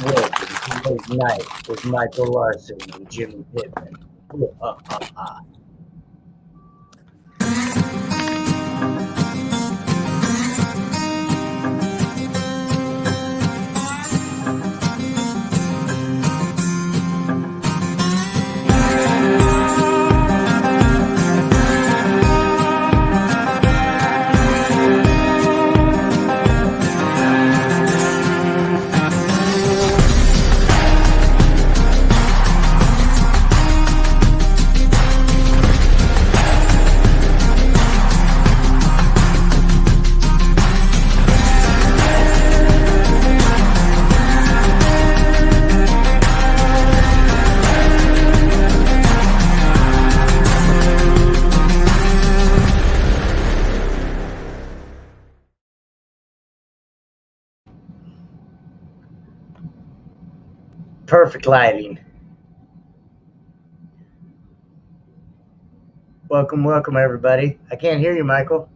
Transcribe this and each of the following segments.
Welcome to Late Night with Michael Larson and Jimmy Pittman. Perfect lighting. Welcome, everybody. I can't hear you, Michael.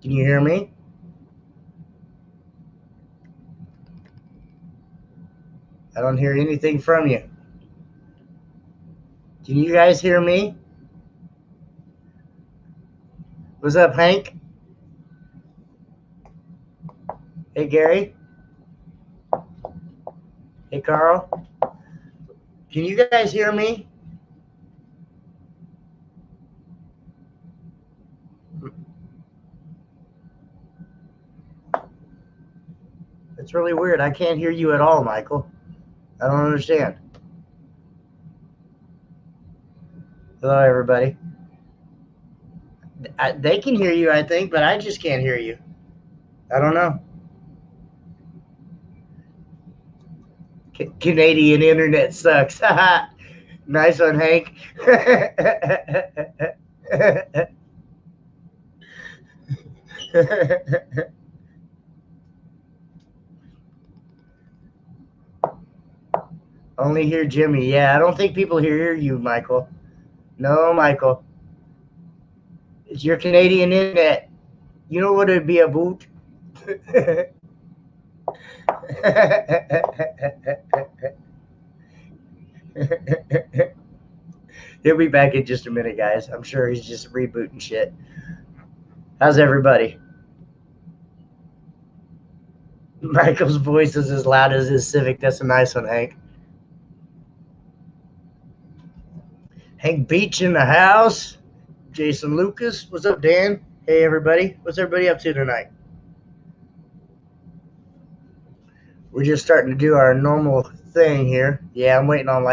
Can you hear me? I don't hear anything from you. Can you guys hear me? What's up, Hank? Hey, Gary? Hey, Carl? Can you guys hear me? It's really weird. I can't hear you at all, Michael. I don't understand. Hello, everybody. They can hear you, I think, but I just can't hear you. I don't know. Canadian internet sucks. Nice one, Hank. Only hear Jimmy. Yeah, I don't think people hear you, Michael. No, Michael. It's your Canadian internet. You know what it'd be about? He'll be back in just a minute, guys. I'm sure he's just rebooting shit. How's everybody? Michael's voice is as loud as his Civic. That's a nice one, Hank. Hank Beach in the house. Jason Lucas. What's up, Dan? Hey, everybody. What's everybody up to tonight? We're just starting to do our normal thing here. Yeah, I'm waiting on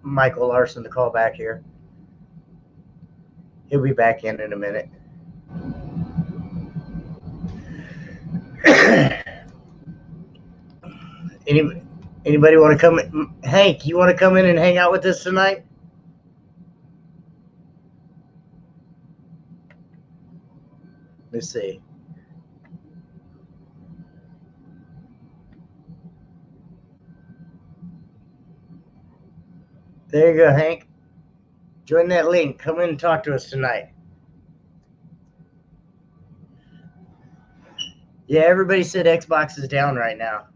Michael Larson to call back here. He'll be back in a minute. Anybody want to come in? Hank, you want to come in and hang out with us tonight? Let's see. There you go, Hank. Join that link. Come in and talk to us tonight. Yeah, everybody said Xbox is down right now.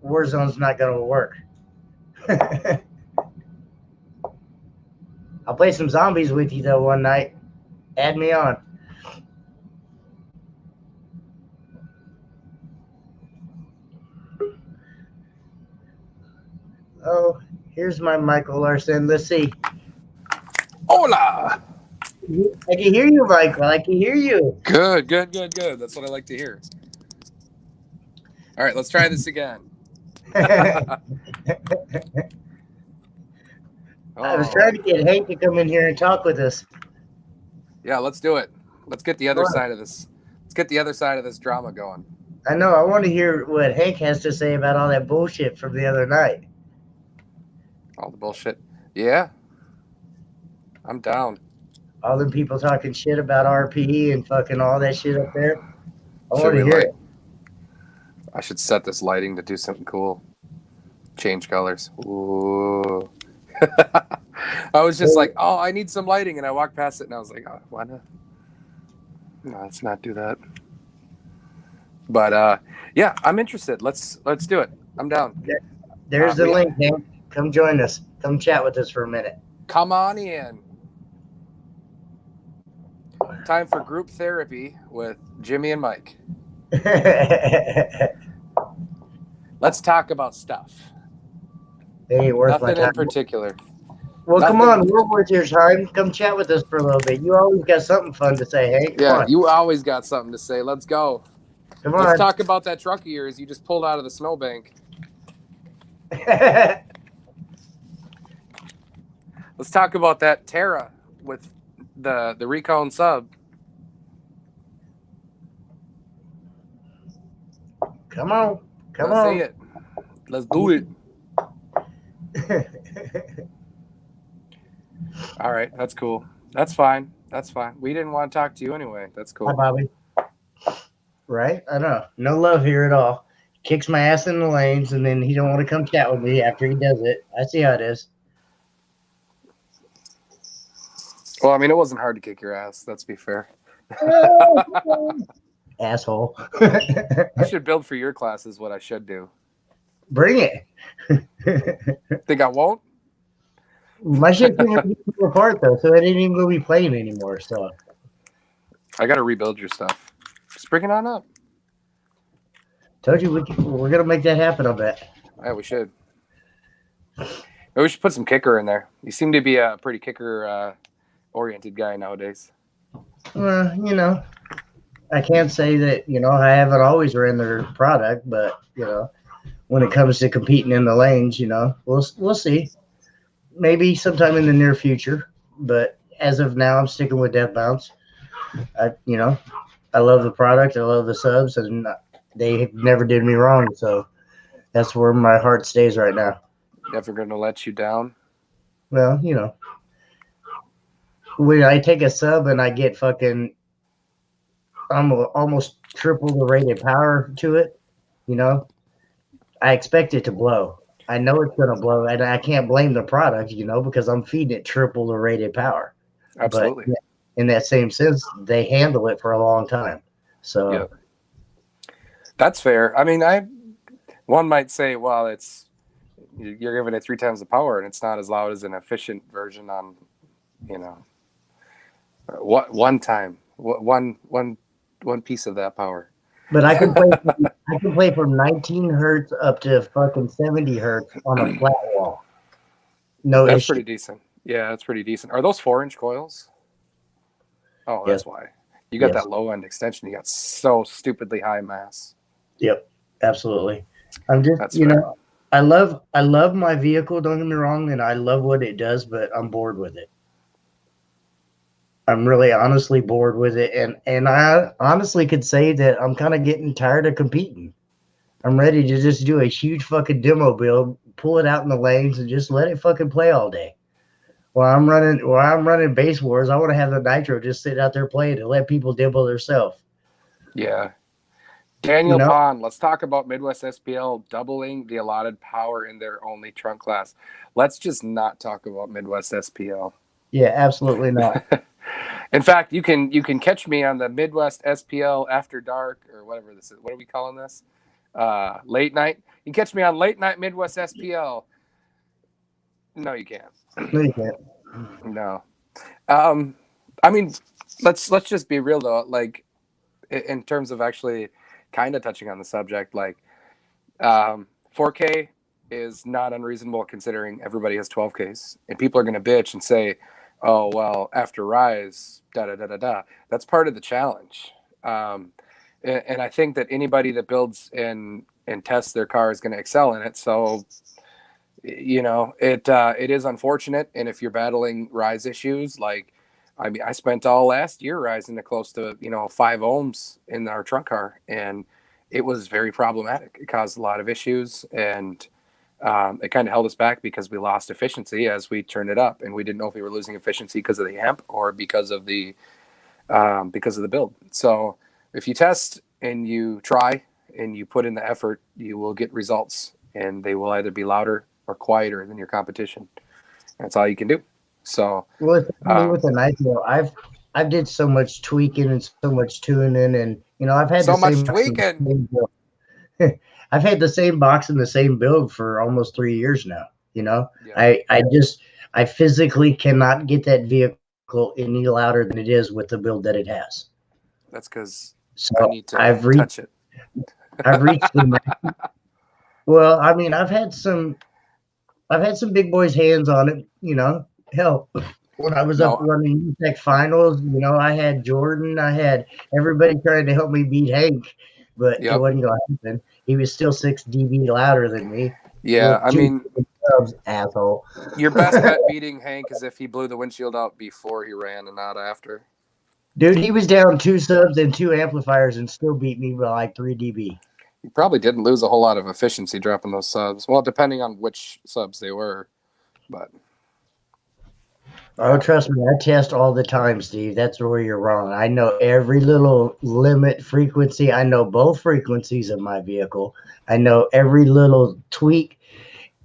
Warzone's not going to work. I'll play some zombies with you, though, one night. Add me on. Oh, here's my Michael Larson. Let's see. Hola! I can hear you, Michael. I can hear you. Good. That's what I like to hear. All right, let's try this again. I was trying to get Hank to come in here and talk with us. Yeah, let's do it. Let's get the other side of this. Let's get the other side of this drama going. I know. I want to hear what Hank has to say about all that bullshit from the other night. All the bullshit. Yeah. I'm down. All the people talking shit about RP and fucking all that shit up there. I want to hear it. I should set this lighting to do something cool. Change colors. Ooh. I was just like, oh, I need some lighting, and I walked past it, and I was like, oh, why not? No, let's not do that. But yeah, I'm interested. Let's do it. I'm down. There's the link, man. Come join us. Come chat with us for a minute. Come on in. Time for group therapy with Jimmy and Mike. Let's talk about stuff. Hey, worth Nothing my time. in particular. Well, Nothing come on, we're worth your time. Come chat with us for a little bit. You always got something fun to say, hey? Yeah, you always got something to say. Let's go. Come on. Let's talk about that truck of yours you just pulled out of the snowbank. Let's talk about that Terra with the Recon sub. Come on. Come Let's on. see it. Let's do it. All right, that's cool. That's fine. That's fine. We didn't want to talk to you anyway. That's cool. Hi, Bobby. Right? I know. No love here at all. Kicks my ass in the lanes, and then he don't want to come chat with me after he does it. I see how it is. Well, I mean, it wasn't hard to kick your ass. Let's be fair. Asshole. I should build for your class is what I should do. Bring it. Think I won't? My shit's going to apart, though, so it ain't even going to be playing anymore. So I got to rebuild your stuff. Just bring it on up. Told you we're going to make that happen, I'll bet. Yeah, we should. Maybe we should put some kicker in there. You seem to be a pretty kicker-oriented guy nowadays. Well, you know, I can't say that, you know, I haven't always ran their product, but, you know, when it comes to competing in the lanes, you know, we'll see. Maybe sometime in the near future, but as of now, I'm sticking with Death Bounce. I love the product. I love the subs, and they never did me wrong. So that's where my heart stays right now. Never going to let you down? Well, you know, when I take a sub and I get fucking almost triple the rated power to it, you know, I expect it to blow. I know it's going to blow, and I can't blame the product, you know, because I'm feeding it triple the rated power. Absolutely. But in that same sense, they handle it for a long time. So yeah. That's fair. I mean, one might say, well, you're giving it 3 times the power, and it's not as loud as an efficient version on, you know, one piece of that power. But I can play from 19 hertz up to fucking 70 hertz on a flat wall. No, that's pretty decent. Yeah, that's pretty decent. Are those 4-inch coils? Oh, that's why. You got that low end extension. You got so stupidly high mass. Yep, absolutely. I'm just, you know, I love my vehicle. Don't get me wrong, and I love what it does, but I'm bored with it. I'm really honestly bored with it, and I honestly could say that I'm kind of getting tired of competing. I'm ready to just do a huge fucking demo build, pull it out in the lanes, and just let it fucking play all day. While I'm running base wars, I want to have the nitro just sit out there playing and let people demo themselves. Yeah. Daniel Pond, let's talk about Midwest SPL doubling the allotted power in their only trunk class. Let's just not talk about Midwest SPL. Yeah, absolutely not. In fact, you can catch me on the Midwest SPL After Dark, or whatever this is. What are we calling this? Late night. You can catch me on Late Night Midwest SPL. No, you can't. No, you can't. No. I mean, let's just be real though. Like, in terms of actually kind of touching on the subject, like 4K is not unreasonable considering everybody has 12Ks, and people are going to bitch and say, oh, well, after Rise, da-da-da-da-da. That's part of the challenge. And I think that anybody that builds and tests their car is going to excel in it. So, you know, it is unfortunate. And if you're battling Rise issues, like, I mean, I spent all last year rising to close to, 5 ohms in our trunk car, and it was very problematic. It caused a lot of issues, and it kind of held us back because we lost efficiency as we turned it up, and we didn't know if we were losing efficiency because of the amp or because of the build. So if you test and you try and you put in the effort, you will get results. and they will either be louder or quieter than your competition. That's all you can do. So, Well, with an IPO, I've did so much tweaking and so much tuning, and I've had so the much same tweaking. I've had the same box and the same build for almost 3 years now. Yeah. I physically cannot get that vehicle any louder than it is with the build that it has. That's because So I need to touch it. I've reached the well, I mean, I've had some big boys' hands on it. Hell, when I was up running UTEC finals, I had Jordan, I had everybody trying to help me beat Hank, but it wasn't going to happen. He was still 6 dB louder than me. Yeah, I mean, asshole. Your best bet beating Hank is if he blew the windshield out before he ran and not after. Dude, he was down 2 subs and 2 amplifiers and still beat me by like 3 dB. He probably didn't lose a whole lot of efficiency dropping those subs. Well, depending on which subs they were, but. Oh, trust me, I test all the time, Steve. That's where you're wrong. I know every little limit frequency. I know both frequencies of my vehicle. I know every little tweak.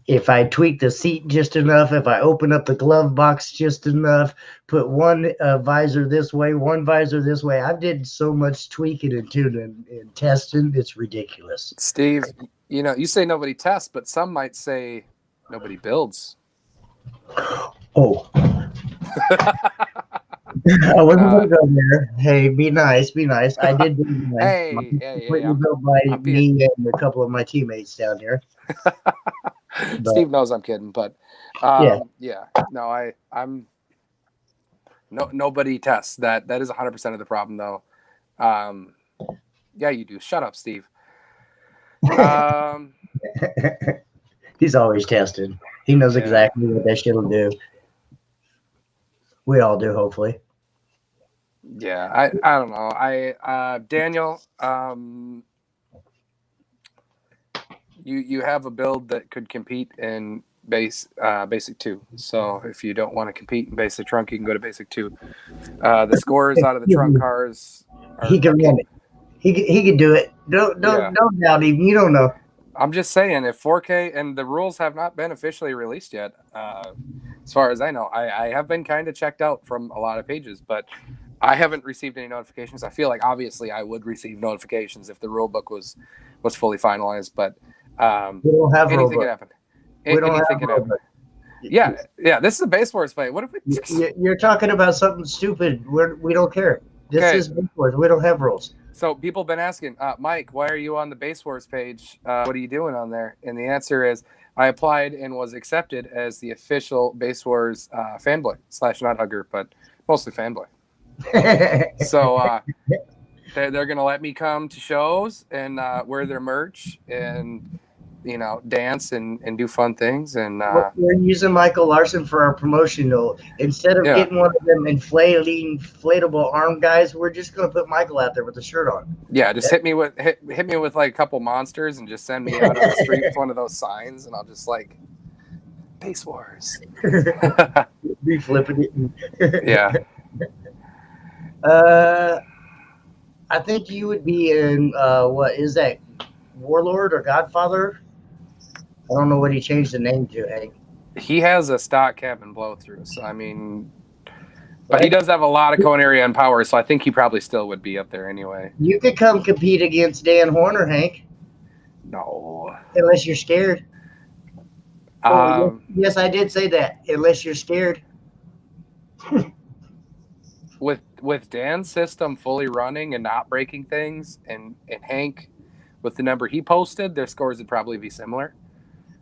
If I tweak the seat just enough, if I open up the glove box just enough, put one visor this way, one visor this way. I've did so much tweaking and tuning and testing. It's ridiculous. Steve, you say nobody tests, but some might say nobody builds. Oh. I wasn't going to go there. Hey, be nice. I did do nice. Hey, built by me and a couple of my teammates down here. Steve knows I'm kidding, but no, I'm nobody tests that. That is 100% of the problem, though. Yeah, you do. Shut up, Steve. He's always tested. He knows exactly what that shit will do. We all do, hopefully. Yeah, I don't know. Daniel, you have a build that could compete in basic 2. So if you don't want to compete in basic trunk, you can go to basic 2. The scores out of the trunk cars. He can run it. He can do it. Don't doubt him. You don't know. I'm just saying, if 4K and the rules have not been officially released yet, as far as I know, I have been kind of checked out from a lot of pages, but I haven't received any notifications. I feel like obviously I would receive notifications if the rule book was fully finalized, but we don't have anything can happen. Anything can happen. Yeah. This is a base wars fight. What if we? You're talking about something stupid. We don't care. This is base wars. We don't have rules. So people have been asking, Mike, why are you on the Base Wars page? What are you doing on there? And the answer is I applied and was accepted as the official Base Wars fanboy / not hugger, but mostly fanboy. So they're going to let me come to shows and wear their merch and, dance and do fun things. And we're using Michael Larson for our promotional. Instead of getting one of them inflatable arm guys, we're just going to put Michael out there with the shirt on. Yeah, just hit me with like a couple monsters and just send me out on the street with one of those signs, and I'll just like Base Wars. Be flipping it. Yeah. I think you would be in what is that, Warlord or Godfather? I don't know what he changed the name to, Hank. He has a stock cabin blow through, so I mean, but he does have a lot of cone area and power, so I think he probably still would be up there anyway. You could come compete against Dan Horner, Hank. No. Unless you're scared. Yes, I did say that. Unless you're scared. With Dan's system fully running and not breaking things, and Hank with the number he posted, their scores would probably be similar.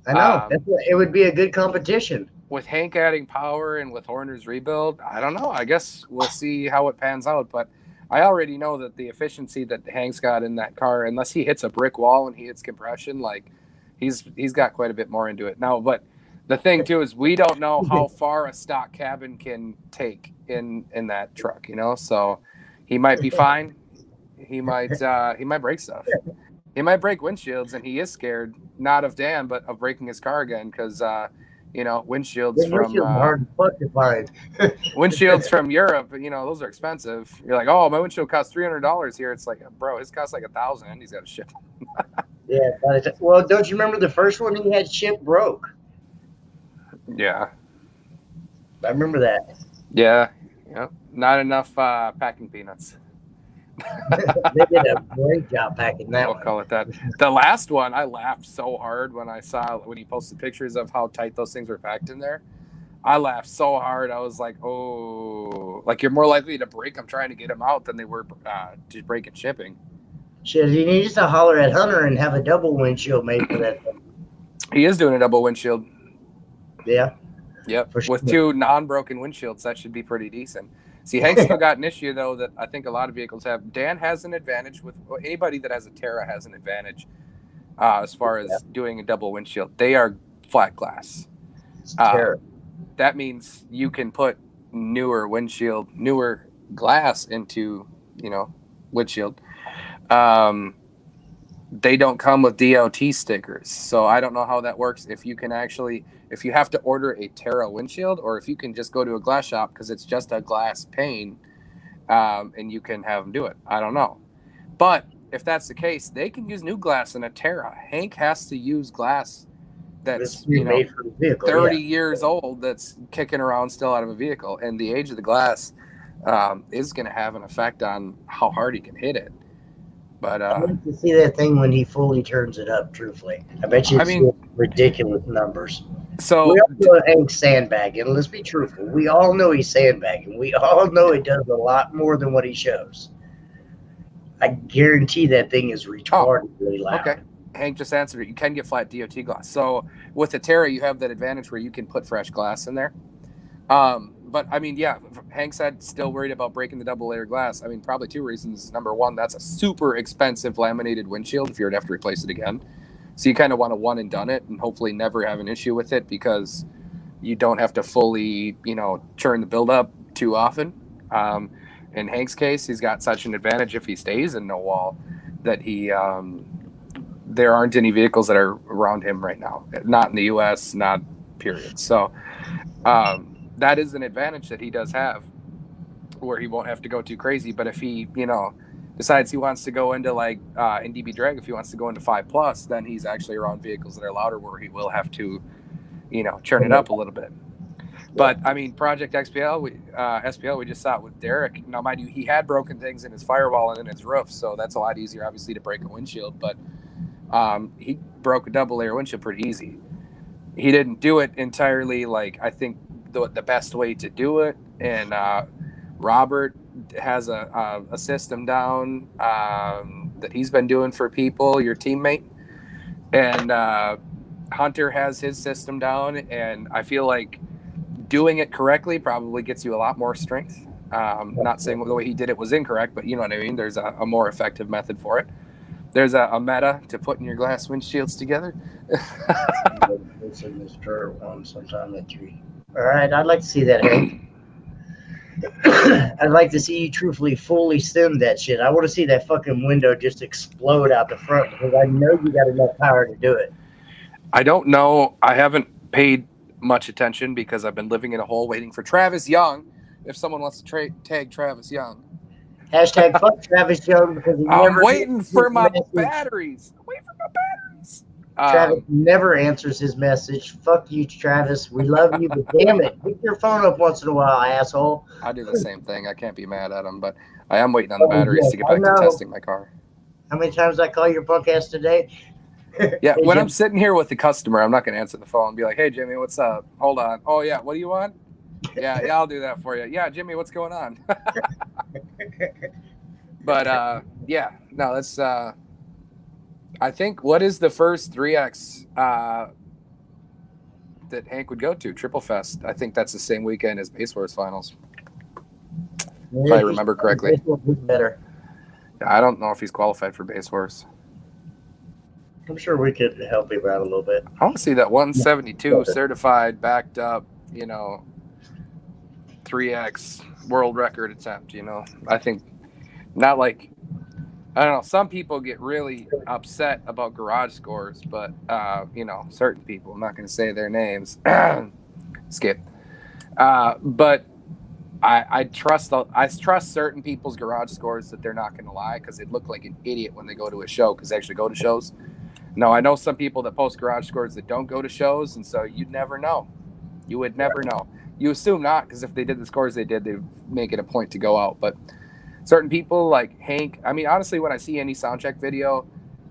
I know. It would be a good competition. With Hank adding power and with Horner's rebuild, I don't know. I guess we'll see how it pans out. But I already know that the efficiency that Hank's got in that car, unless he hits a brick wall and he hits compression, like he's got quite a bit more into it now. But the thing too is we don't know how far a stock cabin can take in that truck, So he might be fine. He might break stuff. He might break windshields, and he is scared not of Dan, but of breaking his car again because windshields from hard to find. windshields from Europe, those are expensive. You're like, oh, my windshield costs $300 here. It's like, bro, his costs like $1,000. He's got to ship. Yeah. Well, don't you remember the first one he had shit broke? Yeah. I remember that. Yeah. Yep. Not enough packing peanuts. They did a great job packing that We'll one. call it that. The last one, I laughed so hard when I saw when he posted pictures of how tight those things were packed in there. I laughed so hard. I was like, oh, like you're more likely to break them trying to get them out than they were to break and shipping. Shit, he needs to holler at Hunter and have a double windshield made for that thing. He is doing a double windshield. Yeah. Yep. For With sure. 2 non-broken windshields, that should be pretty decent. See, Hank's still got an issue, though, that I think a lot of vehicles have. Dan has an advantage with anybody that has a Terra has an advantage as far as doing a double windshield. They are flat glass. It's terrible. That means you can put newer glass into, windshield. They don't come with DOT stickers, so I don't know how that works. If you have to order a Terra windshield, or if you can just go to a glass shop because it's just a glass pane, and you can have them do it. I don't know, but if that's the case, they can use new glass in a Terra. Hank has to use glass that's made for the vehicle, 30 years old, that's kicking around still out of a vehicle, and the age of the glass is going to have an effect on how hard he can hit it. But I'd like to see that thing when he fully turns it up. Truthfully, I bet you it's ridiculous numbers. So we all know Hank's sandbagging. Let's be truthful. We all know he's sandbagging. We all know he does a lot more than what he shows. I guarantee that thing is retardedly loud. Okay. Hank just answered it. You can get flat DOT glass. So with the Terra, you have that advantage where you can put fresh glass in there. But I mean, yeah, Hank said still worried about breaking the double layer glass. I mean, probably 2 reasons. Number one, that's a super expensive laminated windshield if you were to have to replace it again. So you kind of want to one and done it and hopefully never have an issue with it, because you don't have to fully, churn the build up too often. In Hank's case, he's got such an advantage if he stays in no wall that there aren't any vehicles that are around him right now. Not in the U.S., not period. So that is an advantage that he does have, where he won't have to go too crazy. But if he, decides he wants to go into like in DB Drag, if he wants to go into 5+, then he's actually around vehicles that are louder, where he will have to, churn it up a little bit. But I mean, Project SPL, we just saw it with Derek. Now, mind you, he had broken things in his firewall and in his roof, so that's a lot easier, obviously, to break a windshield. But he broke a double layer windshield pretty easy. He didn't do it entirely like I think the best way to do it. And Robert has a system down that he's been doing for people, your teammate, and Hunter has his system down, and I feel like doing it correctly probably gets you a lot more strength. Not saying the way he did it was incorrect, but you know what I mean. There's a more effective method for it. There's a meta to putting your glass windshields together. Sometime at 3. All right, I'd like to see that, Hank. I'd like to see you truthfully fully sim that shit. I want to see that fucking window just explode out the front, because I know you got enough power to do it. I don't know. I haven't paid much attention because I've been living in a hole waiting for Travis Young. If someone wants to tag Travis Young. Hashtag fuck Travis Young, because I'm waiting for my batteries. I'm waiting for my batteries. Travis never answers his message. Fuck you, Travis. We love you, but damn it, pick your phone up once in a while, asshole. I do the same thing. I can't be mad at him, but I am waiting on the batteries to get back to testing my car. How many times I call your punk ass today? Yeah, hey, when Jim. I'm sitting here with the customer, I'm not going to answer the phone and be like, hey, Jimmy, what's up? Hold on. Oh, yeah, what do you want? Yeah, I'll do that for you. Yeah, Jimmy, what's going on? But, yeah, no, that's, I think, what is the first 3X that Hank would go to? Triple Fest. I think that's the same weekend as Base Wars Finals. If I remember correctly. Better. I don't know if he's qualified for Base Wars. I'm sure we could help him out a little bit. I want to see that 172 certified, backed up, 3X world record attempt, I think not like, I don't know, some people get really upset about garage scores, but, certain people, I'm not going to say their names, skip. But I trust certain people's garage scores that they're not going to lie, because they look like an idiot when they go to a show, because they actually go to shows. No, I know some people that post garage scores that don't go to shows, and so you'd never know. You would never know. You assume not, because if they did the scores they did, they'd make it a point to go out. But certain people like Hank, I mean, honestly, when I see any sound check video,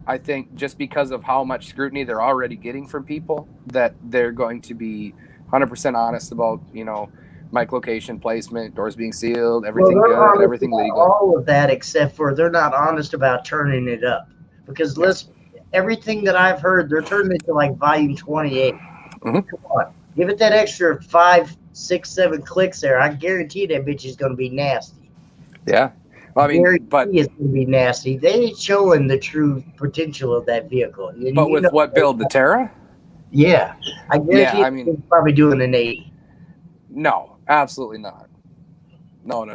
I think just because of how much scrutiny they're already getting from people, that they're going to be 100% honest about, mic location, placement, doors being sealed, everything good, everything legal. All of that, except for they're not honest about turning it up. Because everything that I've heard, they're turning it to like volume 28. Mm-hmm. Come on, give it that extra 5, 6, 7 clicks there. I guarantee that bitch is going to be nasty. Yeah. Well, I mean, but it's going to be nasty. They ain't showing the true potential of that vehicle. But with what build, the Terra? Yeah, I guarantee it's probably doing an 80. No, absolutely not. No.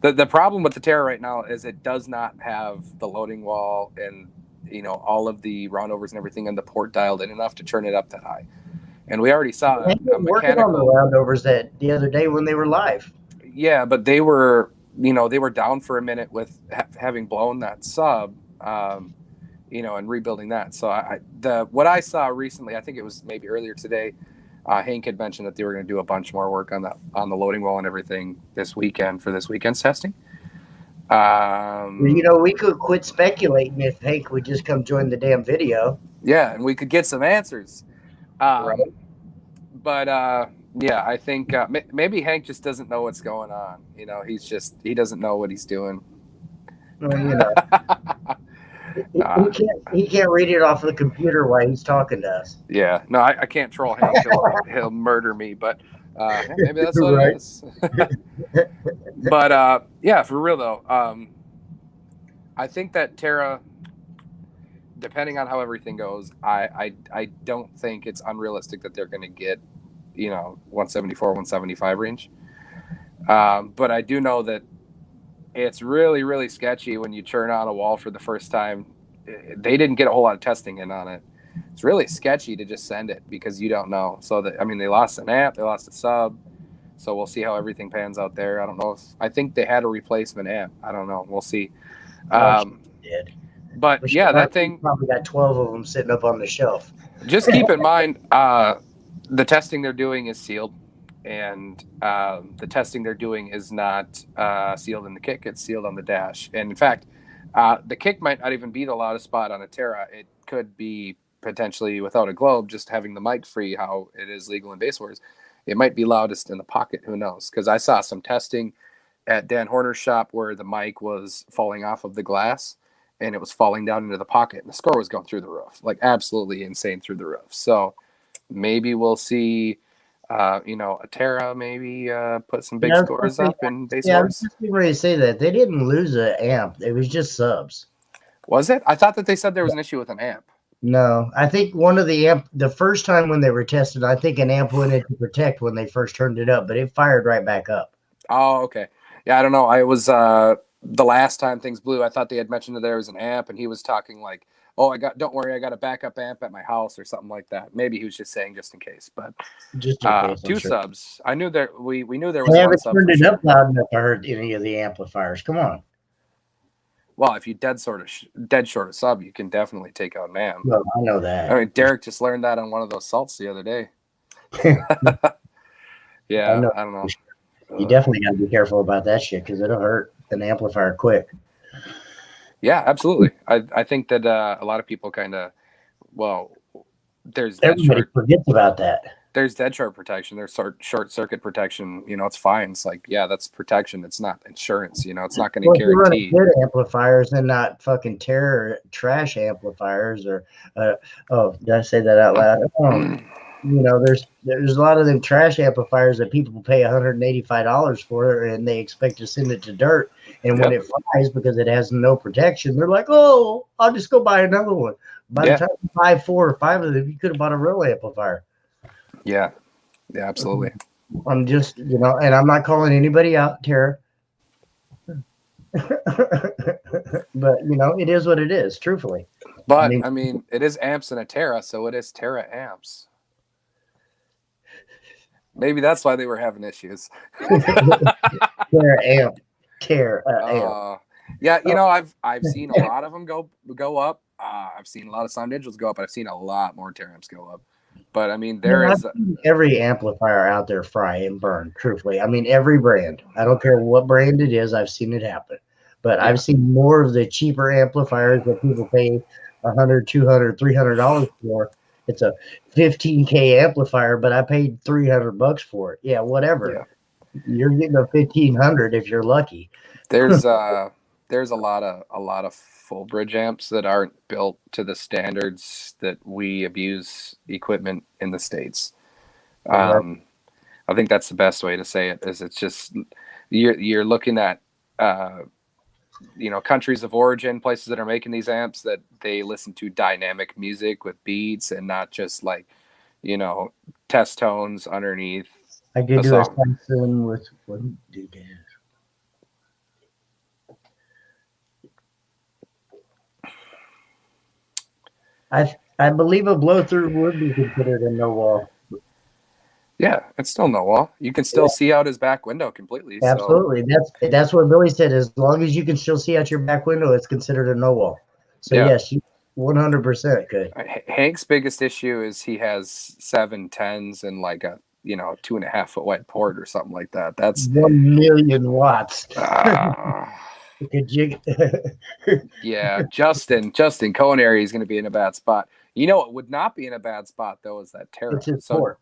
The problem with the Terra right now is it does not have the loading wall and all of the roundovers and everything and the port dialed in enough to turn it up that high. And we already saw a mechanical on the roundovers that the other day when they were live. Yeah, but they were down for a minute with having blown that sub, and rebuilding that. So what I saw recently, I think it was maybe earlier today, Hank had mentioned that they were going to do a bunch more work on the loading wall and everything this weekend for this weekend's testing. We could quit speculating if Hank would just come join the damn video. Yeah, and we could get some answers. Right. But yeah, I think maybe Hank just doesn't know what's going on. He doesn't know what he's doing. Well, he can't read it off of the computer while he's talking to us. Yeah, no, I can't troll Hank. He'll murder me, but maybe that's what it is. But yeah, for real though, I think that Terra, depending on how everything goes, I don't think it's unrealistic that they're going to get 174, 175 range. But I do know that it's really, really sketchy when you turn on a wall for the first time. They didn't get a whole lot of testing in on it. It's really sketchy to just send it because you don't know. So they lost an amp, they lost a sub. So we'll see how everything pans out there. I don't know I think they had a replacement amp. I don't know. We'll see. But yeah, that thing probably got 12 of them sitting up on the shelf. Just keep in mind, the testing they're doing is sealed, and the testing they're doing is not sealed in the kick. It's sealed on the dash. And in fact, the kick might not even be the loudest spot on a Terra. It could be potentially without a globe, just having the mic free, how it is legal in base wars. It might be loudest in the pocket. Who knows? Because I saw some testing at Dan Horner's shop where the mic was falling off of the glass and it was falling down into the pocket and the score was going through the roof, like absolutely insane through the roof. So maybe we'll see, a Terra maybe put some big scores up in base wars. I was just ready to say that. They didn't lose an amp. It was just subs. Was it? I thought that they said there was an issue with an amp. No, I think one of the amp, the first time when they were tested, I think an amp went into protect when they first turned it up, but it fired right back up. Oh, okay. Yeah, I don't know. I was the last time things blew, I thought they had mentioned that there was an amp, and he was talking like, "Oh, don't worry, I got a backup amp at my house," or something like that. Maybe he was just saying just in case. But just in case, two subs. I knew there. We knew there was. They haven't turned it up loud enough to hurt any of the amplifiers. Come on. Well, if you dead short a sub, you can definitely take out an amp. Well, I know that. I mean, Derek just learned that on one of those salts the other day. Yeah, I don't know. You definitely got to be careful about that shit because it'll hurt an amplifier quick. Yeah, absolutely. I think that a lot of people kind of, everybody forgets about that. There's dead short protection. There's short circuit protection. It's fine. It's like, yeah, that's protection. It's not insurance. It's not going to guarantee. Good amplifiers and not fucking trash amplifiers or, did I say that out loud? There's a lot of them trash amplifiers that people pay $185 for, and they expect to send it to dirt. And when it flies because it has no protection, they're like, "Oh, I'll just go buy another one." By the time you buy 4 or 5 of them, you could have bought a real amplifier. Yeah, absolutely. I'm just, and I'm not calling anybody out, Tara. But it is what it is, truthfully. But I mean, it is amps in a Terra, so it is Terra amps. Maybe that's why they were having issues. Terra amp. Yeah, I've seen a lot of them go up. I've seen a lot of sound digitals go up, but I've seen a lot more tear amps go up. But I mean, I've seen every amplifier out there fry and burn, truthfully. I mean, every brand. I don't care what brand it is, I've seen it happen. But I've seen more of the cheaper amplifiers that people pay $100, $200, $300 for. It's a 15K amplifier, but I paid $300 for it. Yeah, whatever. Yeah. You're getting a 1500 if you're lucky. There's a lot of full bridge amps that aren't built to the standards that we abuse equipment in the States. I think that's the best way to say it. Is it's just you're looking at countries of origin, places that are making these amps, that they listen to dynamic music with beats and not just like test tones underneath. I did do a Samson with one dude. I believe a blow through would be considered a no wall. Yeah, it's still no wall. You can still see out his back window completely. Absolutely. So. That's what Billy said. As long as you can still see out your back window, it's considered a no wall. So yes, 100% could. Hank's biggest issue is he has 710s and like a 2.5 foot wide port or something like that. That's 1 million watts. Yeah, Justin Connery is going to be in a bad spot. It would not be in a bad spot though, is that Terra. It's his port.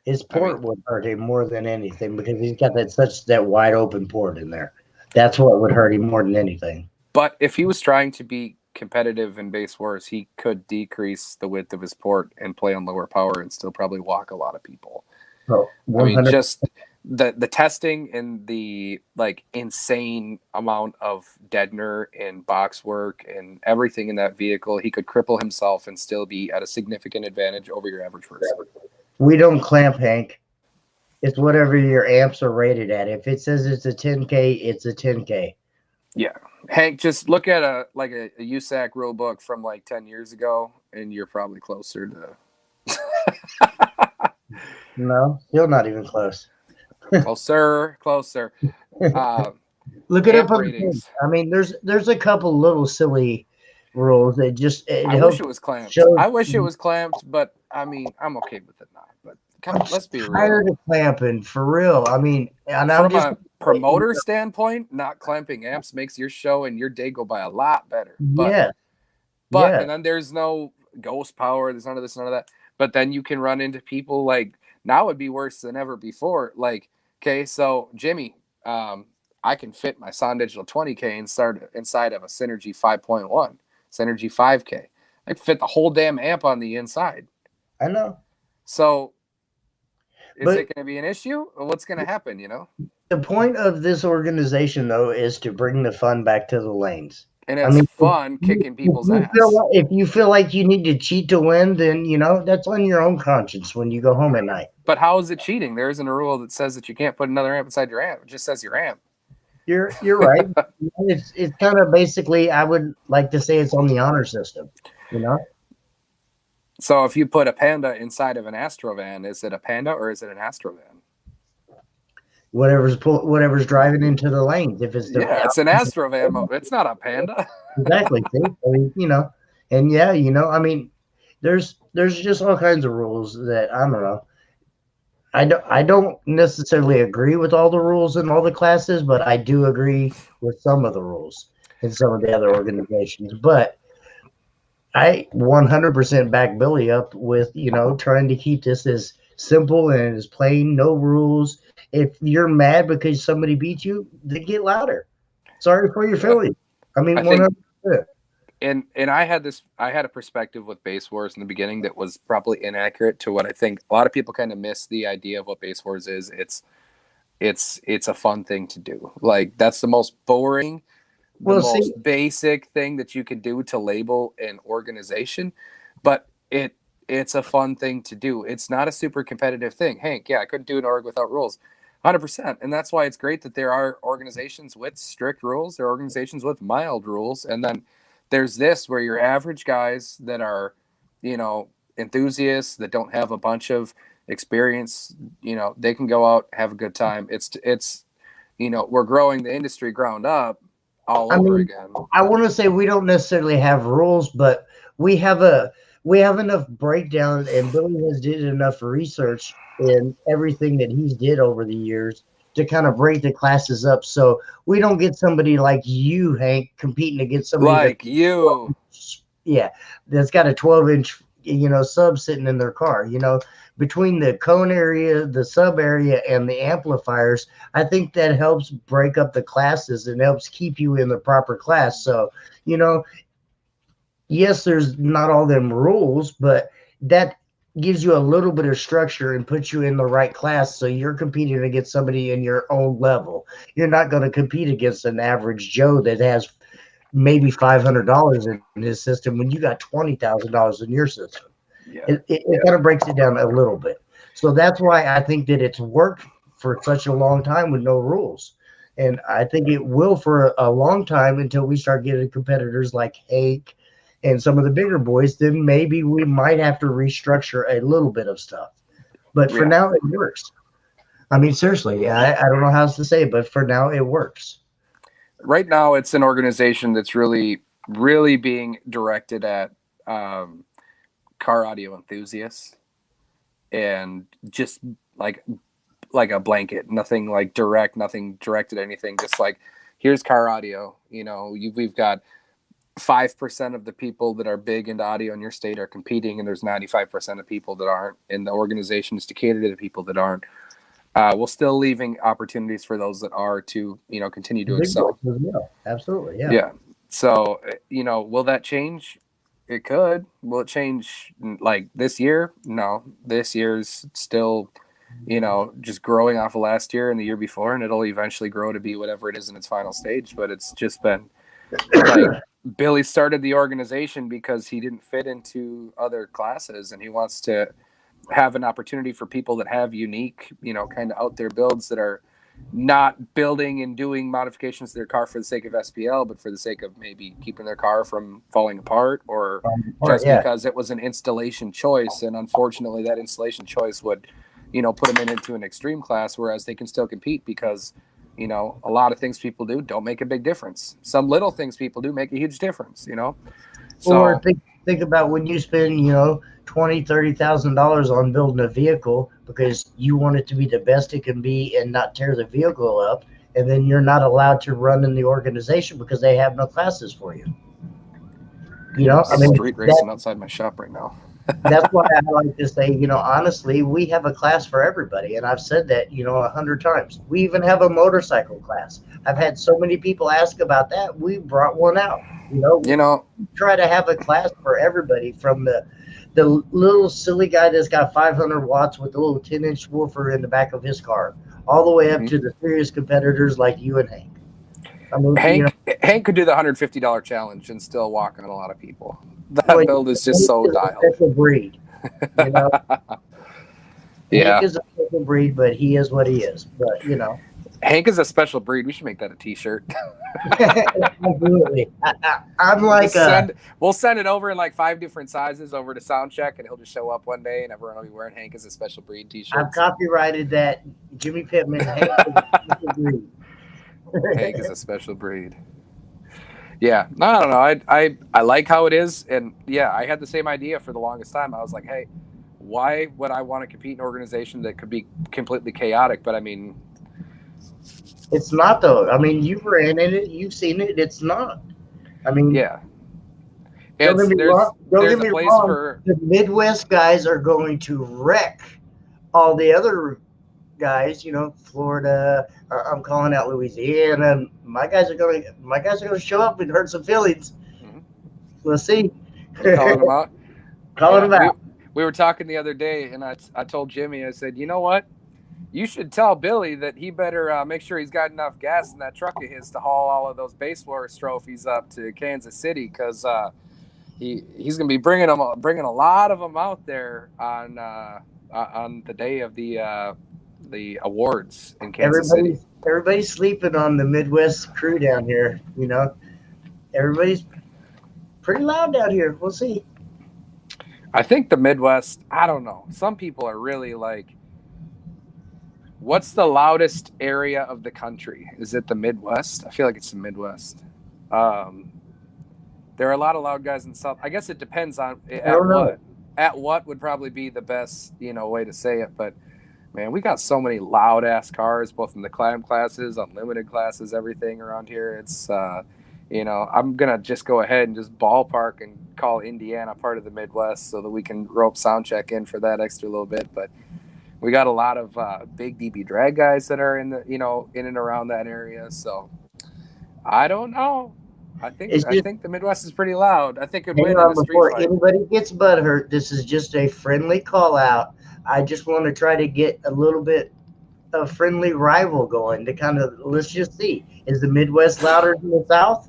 His port would hurt him more than anything because he's got that wide open port in there. That's what would hurt him more than anything. But if he was trying to be competitive in Bass Wars, he could decrease the width of his port and play on lower power and still probably walk a lot of people. Oh, I mean, just the testing and the insane amount of deadener and box work and everything in that vehicle, he could cripple himself and still be at a significant advantage over your average person. We don't clamp, Hank. It's whatever your amps are rated at. If it says it's a 10K, it's a 10K. Yeah. Hank, just look at a USAC rule book from 10 years ago, and you're probably closer to... No, still not even close. Closer. Look it up on the page. I mean, there's a couple little silly rules that just... I wish it was clamped. I wish it was clamped, but I mean, I'm okay with it now. But let's be real. Tired of clamping, for real. I mean, and from a promoter standpoint, not clamping amps makes your show and your day go by a lot better. But and then there's no ghost power. There's none of this, none of that. But then you can run into people now would be worse than ever before. Okay, so Jimmy, I can fit my Sound Digital 20K inside of a Synergy 5.1, Synergy 5K. I can fit the whole damn amp on the inside. I know. So is it going to be an issue? Or what's going to happen, The point of this organization, though, is to bring the fun back to the lanes. And it's fun kicking people's ass. If you feel like you need to cheat to win, then, that's on your own conscience when you go home at night. But how is it cheating? There isn't a rule that says that you can't put another amp inside your amp. It just says your amp. You're right. It's kind of basically, I would like to say it's on the honor system, So if you put a Panda inside of an Astrovan, is it a Panda or is it an Astrovan? Whatever's driving into the lanes. If it's it's an Astrovan. It's not a Panda. Exactly. See? I mean, and I mean, there's just all kinds of rules that I don't know. I don't necessarily agree with all the rules in all the classes, but I do agree with some of the rules in some of the other organizations. But I 100% back Billy up with, trying to keep this as simple and as plain, no rules. If you're mad because somebody beat you, then get louder. Sorry for your feelings. I mean, 100%. And I had a perspective with Bass Wars in the beginning that was probably inaccurate to what I think a lot of people kind of miss the idea of what Bass Wars is. It's a fun thing to do. That's the most boring, most basic thing that you can do to label an organization, but it's a fun thing to do. It's not a super competitive thing. Hank, I couldn't do an org without rules. 100%. And that's why it's great that there are organizations with strict rules. There are organizations with mild rules. And then there's this where your average guys that are, enthusiasts that don't have a bunch of experience, they can go out, have a good time. It's we're growing the industry ground up all over again. I want to say we don't necessarily have rules, but we have enough breakdown, and Billy has did enough research in everything that he's did over the years to kind of break the classes up, so we don't get somebody like you, Hank, competing against somebody Like you. that's got a 12-inch sub sitting in their car. Between the cone area, the sub area, and the amplifiers, I think that helps break up the classes and helps keep you in the proper class. So, yes, there's not all them rules, but that gives you a little bit of structure and puts you in the right class. So you're competing against somebody in your own level. You're not going to compete against an average Joe that has maybe $500 in his system when you got $20,000 in your system. Yeah. It kind of breaks it down a little bit. So that's why I think that it's worked for such a long time with no rules. And I think it will for a long time until we start getting competitors like Hank and some of the bigger boys. Then maybe we might have to restructure a little bit of stuff. But for now, it works. I mean, seriously, I don't know how else to say it, but for now, it works. Right now, it's an organization that's really, really being directed at car audio enthusiasts, and just like a blanket, nothing like direct, nothing directed at anything. Just like, here's car audio. We've got 5% of the people that are big into audio in your state are competing, and there's 95% of people that aren't. And the organization is to cater to the people that aren't. We're still leaving opportunities for those that are to, continue to excel. Absolutely. Yeah. Yeah. So, will that change? It could. Will it change like this year? No, this year's still, just growing off of last year and the year before, and it'll eventually grow to be whatever it is in its final stage. But it's just been like, Billy started the organization because he didn't fit into other classes, and he wants to have an opportunity for people that have unique, kind of out there builds that are not building and doing modifications to their car for the sake of SPL, but for the sake of maybe keeping their car from falling apart, or just because it was an installation choice. And unfortunately, that installation choice would, put them into an extreme class, whereas they can still compete because, a lot of things people do don't make a big difference. Some little things people do make a huge difference, So, or think about when you spend, $20,000-$30,000 on building a vehicle because you want it to be the best it can be and not tear the vehicle up, and then you're not allowed to run in the organization because they have no classes for you. Street racing outside my shop right now. That's why I like to say, honestly, we have a class for everybody. And I've said that, 100 times. We even have a motorcycle class. I've had so many people ask about that. We brought one out. We try to have a class for everybody, from the little silly guy that's got 500 watts with a little 10-inch woofer in the back of his car, all the way up to the serious competitors like you and Hank. I mean, Hank could do the $150 challenge and still walk on a lot of people. That build is just so dialed. Special breed. Yeah. Hank is a special breed, but he is what he is. But Hank is a special breed. We should make that a T-shirt. Absolutely. I'm like we'll send it over in like 5 different sizes over to Soundcheck, and he'll just show up one day, and everyone will be wearing Hank is a special breed T-shirt. I've copyrighted that. Jimmy Pittman. Hank is a special breed. Hank is a special breed. Yeah, no, I don't know. I like how it is, and yeah, I had the same idea for the longest time. I was like, hey, why would I want to compete in an organization that could be completely chaotic? But I mean, it's not, though. I mean, you've ran in it, you've seen it. It's not. I mean, yeah. Don't get me wrong. For the Midwest guys are going to wreck all the other guys. Florida. I'm calling out Louisiana. My guys are going to show up and hurt some feelings. Mm-hmm. Let's see. Calling them out. Them out. We were talking the other day, and I told Jimmy, I said, you know what? You should tell Billy that he better make sure he's got enough gas in that truck of his to haul all of those Base Wars trophies up to Kansas City, because he's going to be bringing a lot of them out there on the day of the awards in Kansas City. Everybody's sleeping on the Midwest crew down here. Everybody's pretty loud down here. We'll see. I think the Midwest, I don't know. Some people are really like, what's the loudest area of the country? Is it the Midwest? I feel like it's the Midwest. There are a lot of loud guys in the South. I guess it depends on I don't know. At what would probably be the best, way to say it. But man, we got so many loud ass cars, both in the clam classes, unlimited classes, everything around here. It's, I'm going to just go ahead and just ballpark and call Indiana part of the Midwest so that we can rope sound check in for that extra little bit. But we got a lot of big DB drag guys that are in the, in and around that area. So I don't know. I think the Midwest is pretty loud. I think it would win in a street before fight. anybody gets butthurt, this is just a friendly call out. I just want to try to get a little bit of friendly rival going to kind of, let's just see. Is the Midwest louder than the South?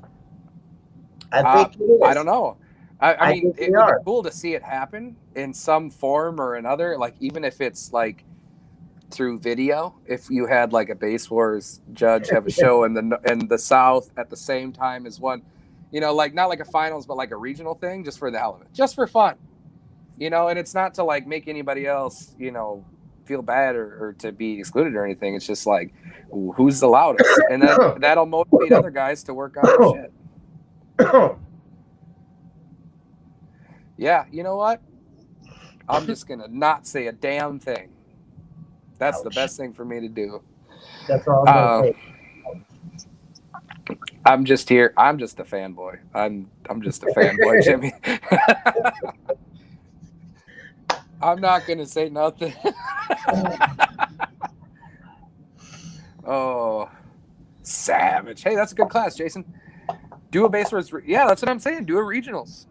I think it is. I don't know. I mean, it would be cool to see it happen in some form or another, like even if it's like through video. If you had like a Base Wars judge have a show in the South at the same time as one, like not like a finals, but like a regional thing, just for the hell of it, just for fun, and it's not to like make anybody else, feel bad or to be excluded or anything. It's just like, who's the loudest? And then that'll motivate other guys to work on their shit. Yeah, you know what? I'm just going to not say a damn thing. That's the best thing for me to do. That's all I'm going to say. I'm just here. I'm just a fanboy. I'm just a fanboy, Jimmy. I'm not going to say nothing. Oh, savage. Hey, that's a good class, Jason. Do a Base Wars. Yeah, that's what I'm saying. Do a regionals.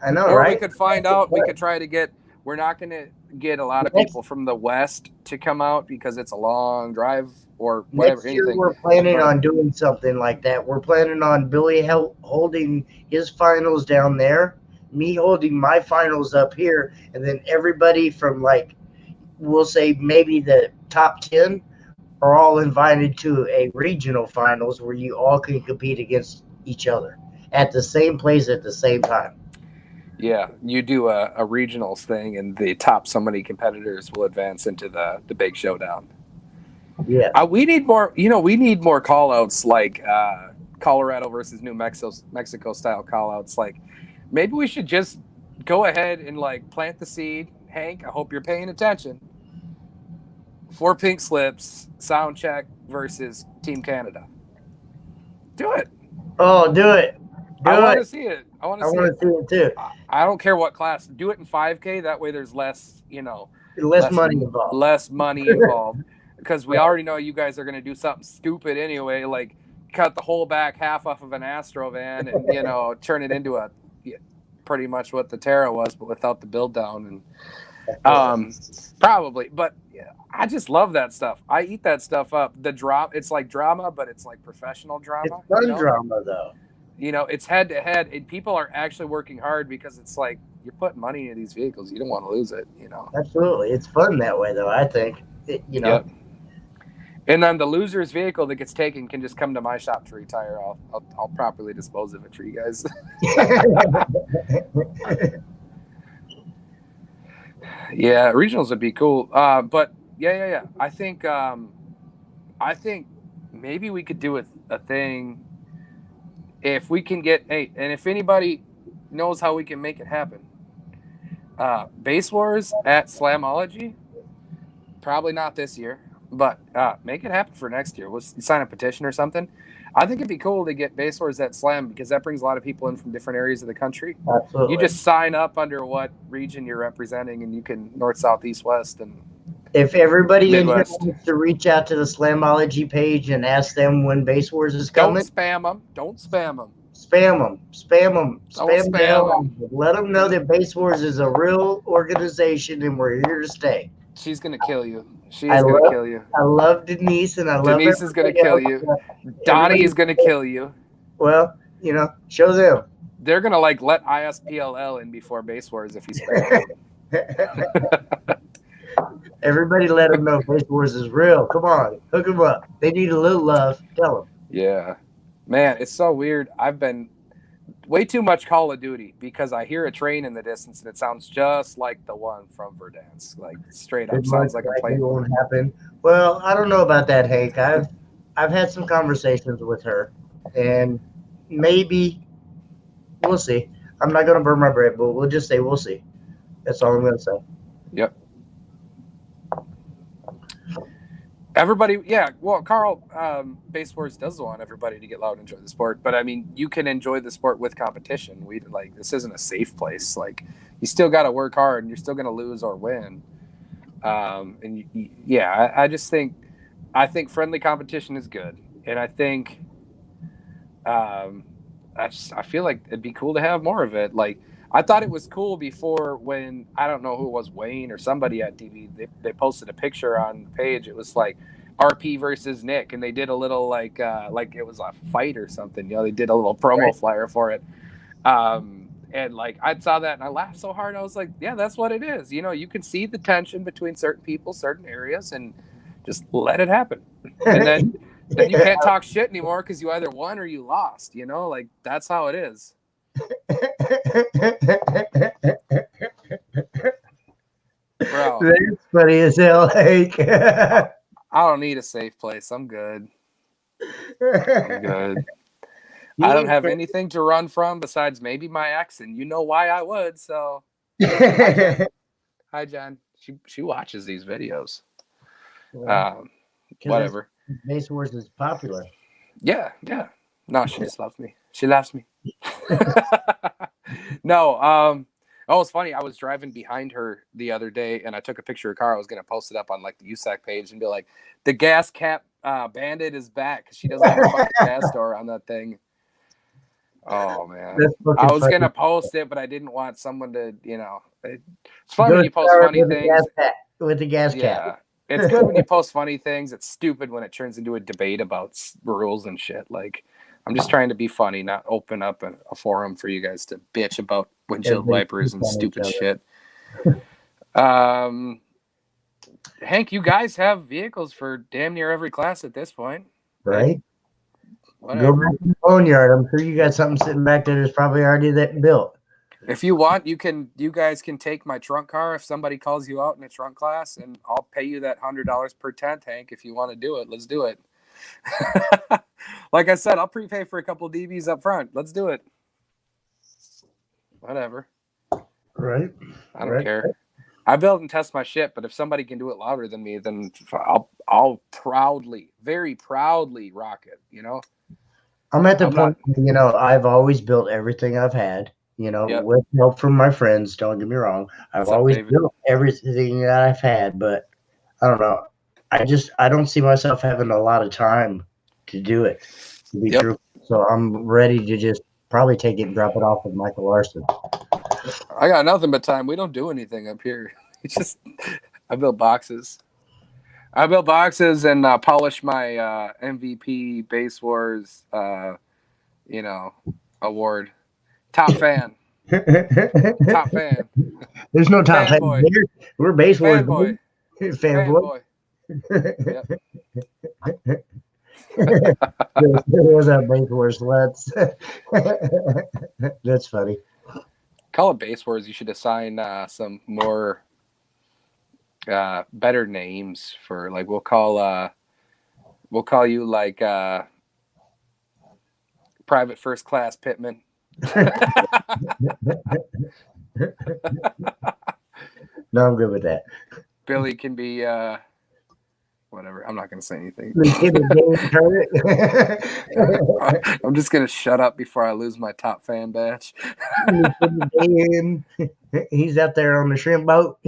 I know, or right? We could find out. We could try to get. We're not going to get a lot of people from the West to come out because it's a long drive or whatever. Next year we're planning on doing something like that. We're planning on Billy holding his finals down there, me holding my finals up here, and then everybody from we'll say maybe the top 10 are all invited to a regional finals where you all can compete against each other at the same place at the same time. Yeah, you do a regionals thing, and the top so many competitors will advance into the big showdown. Yeah, we need more. We need more call-outs like Colorado versus New Mexico style call-outs. Like maybe we should just go ahead and plant the seed. Hank, I hope you're paying attention. 4 pink slips, sound check versus Team Canada. Do it. Oh, do it. I want to see it. I want to see it too. I don't care what class. Do it in 5K. That way there's less, less money involved. Less money involved. Because we already know you guys are going to do something stupid anyway, like cut the whole back half off of an Astro van and, turn it into pretty much what the Terra was, but without the build down. And probably. But yeah, I just love that stuff. I eat that stuff up. The drama, it's like drama, but it's like professional drama. It's fun drama, though. It's head to head, and people are actually working hard because it's like you're putting money into these vehicles. You don't want to lose it, Absolutely. It's fun that way, though, I think. Yep. And then the loser's vehicle that gets taken can just come to my shop to retire. I'll properly dispose of it for you guys. Yeah, regionals would be cool. But yeah. I think maybe we could do a thing if we can get and if anybody knows how we can make it happen. Base Wars at Slamology, probably not this year, but make it happen for next year. We'll sign a petition or something. I think it'd be cool to get Base Wars at Slam because that brings a lot of people in from different areas of the country. Absolutely. You just sign up under what region you're representing, and you can north, south, east, west, and if everybody Midwest. in here wants to reach out to the Slamology page and ask them when Base Wars is coming, don't spam them. Don't spam them. Spam them. Don't spam them. Let them know that Base Wars is a real organization and we're here to stay. She's gonna kill you. She's gonna kill you. I love Denise, and I love Denise is gonna kill you. Donnie is gonna kill you. Well, show them. They're gonna let ISPLL in before Base Wars if you spam them. Everybody let them know Base Wars is real. Come on, hook them up. They need a little love. Tell them. Yeah, man, it's so weird. I've been way too much Call of Duty because I hear a train in the distance and it sounds just like the one from Verdansk. Like straight up sounds like I'm playing. It won't happen. Well, I don't know about that, Hank. I've had some conversations with her, and maybe we'll see. I'm not gonna burn my bread, but we'll just say we'll see. That's all I'm gonna say. Yep. Everybody, yeah. Well, Carl, Base Sports does want everybody to get loud and enjoy the sport, but I mean, you can enjoy the sport with competition. We like this isn't a safe place. Like, you still got to work hard, and you're still going to lose or win. Yeah, I think friendly competition is good, and I think, I feel like it'd be cool to have more of it. Like, I thought it was cool before when I don't know who it was, Wayne or somebody at DB. They posted a picture on the page. It was like RP versus Nick, and they did a little like it was a fight or something. You know, they did a little promo flyer for it. And like I saw that and I laughed so hard. I was like, yeah, that's what it is. You know, you can see the tension between certain people, certain areas, and just let it happen. And then you can't talk shit anymore because you either won or you lost. You know, like that's how it is. Bro, that's funny as hell. Like, I don't need a safe place. I'm good. I'm good. I don't have anything to run from besides maybe my ex, and you know why I would. So, hi, Jen. She watches these videos. Whatever. Base Wars is popular. Yeah. No, she just loves me. She loves me. No. Oh, it's funny. I was driving behind her the other day, and I took a picture of her car. I was going to post it up on like the USAC page and be like, "The gas cap bandit is back," because she doesn't have a fucking gas door on that thing. Oh man, I was gonna post it, but I didn't want someone to, you know. It's fun when you post funny things with the gas cap. It's good when you post funny things. It's stupid when it turns into a debate about rules and shit. Like, I'm just trying to be funny, not open up a forum for you guys to bitch about windshield wipers and stupid shit. Hank, you guys have vehicles for damn near every class at this point, right? Whatever. Go back to the boneyard. I'm sure you got something sitting back there that's probably already built. If you want, you guys can take my trunk car if somebody calls you out in a trunk class, and I'll pay you that $100 per tent, Hank. If you want to do it, let's do it. Like I said, I'll prepay for a couple of DVs up front. Let's do it. Whatever. Right. I don't care. I build and test my shit, but if somebody can do it louder than me, then I'll proudly, very proudly rock it. You know. I'm at the point, you know, I've always built everything I've had, you know, with help from my friends. Don't get me wrong. I've always built everything that I've had, but I don't know. I don't see myself having a lot of time to do it, to be true. So I'm ready to just probably take it and drop it off with Michael Larson. I got nothing but time. We don't do anything up here. It's just, I build boxes. And polish my MVP Base Wars, you know, award. Top fan. Top fan. There's no top fan. We're Base Wars. Fanboy. Fanboy. What's up, Base Wars? That's funny. Call it Base Wars. You should assign some more better names for, like, we'll call you like Private First Class Pittman. No, I'm good with that. Billy can be whatever. I'm not going to say anything. I'm just going to shut up before I lose my top fan badge. He's out there on the shrimp boat.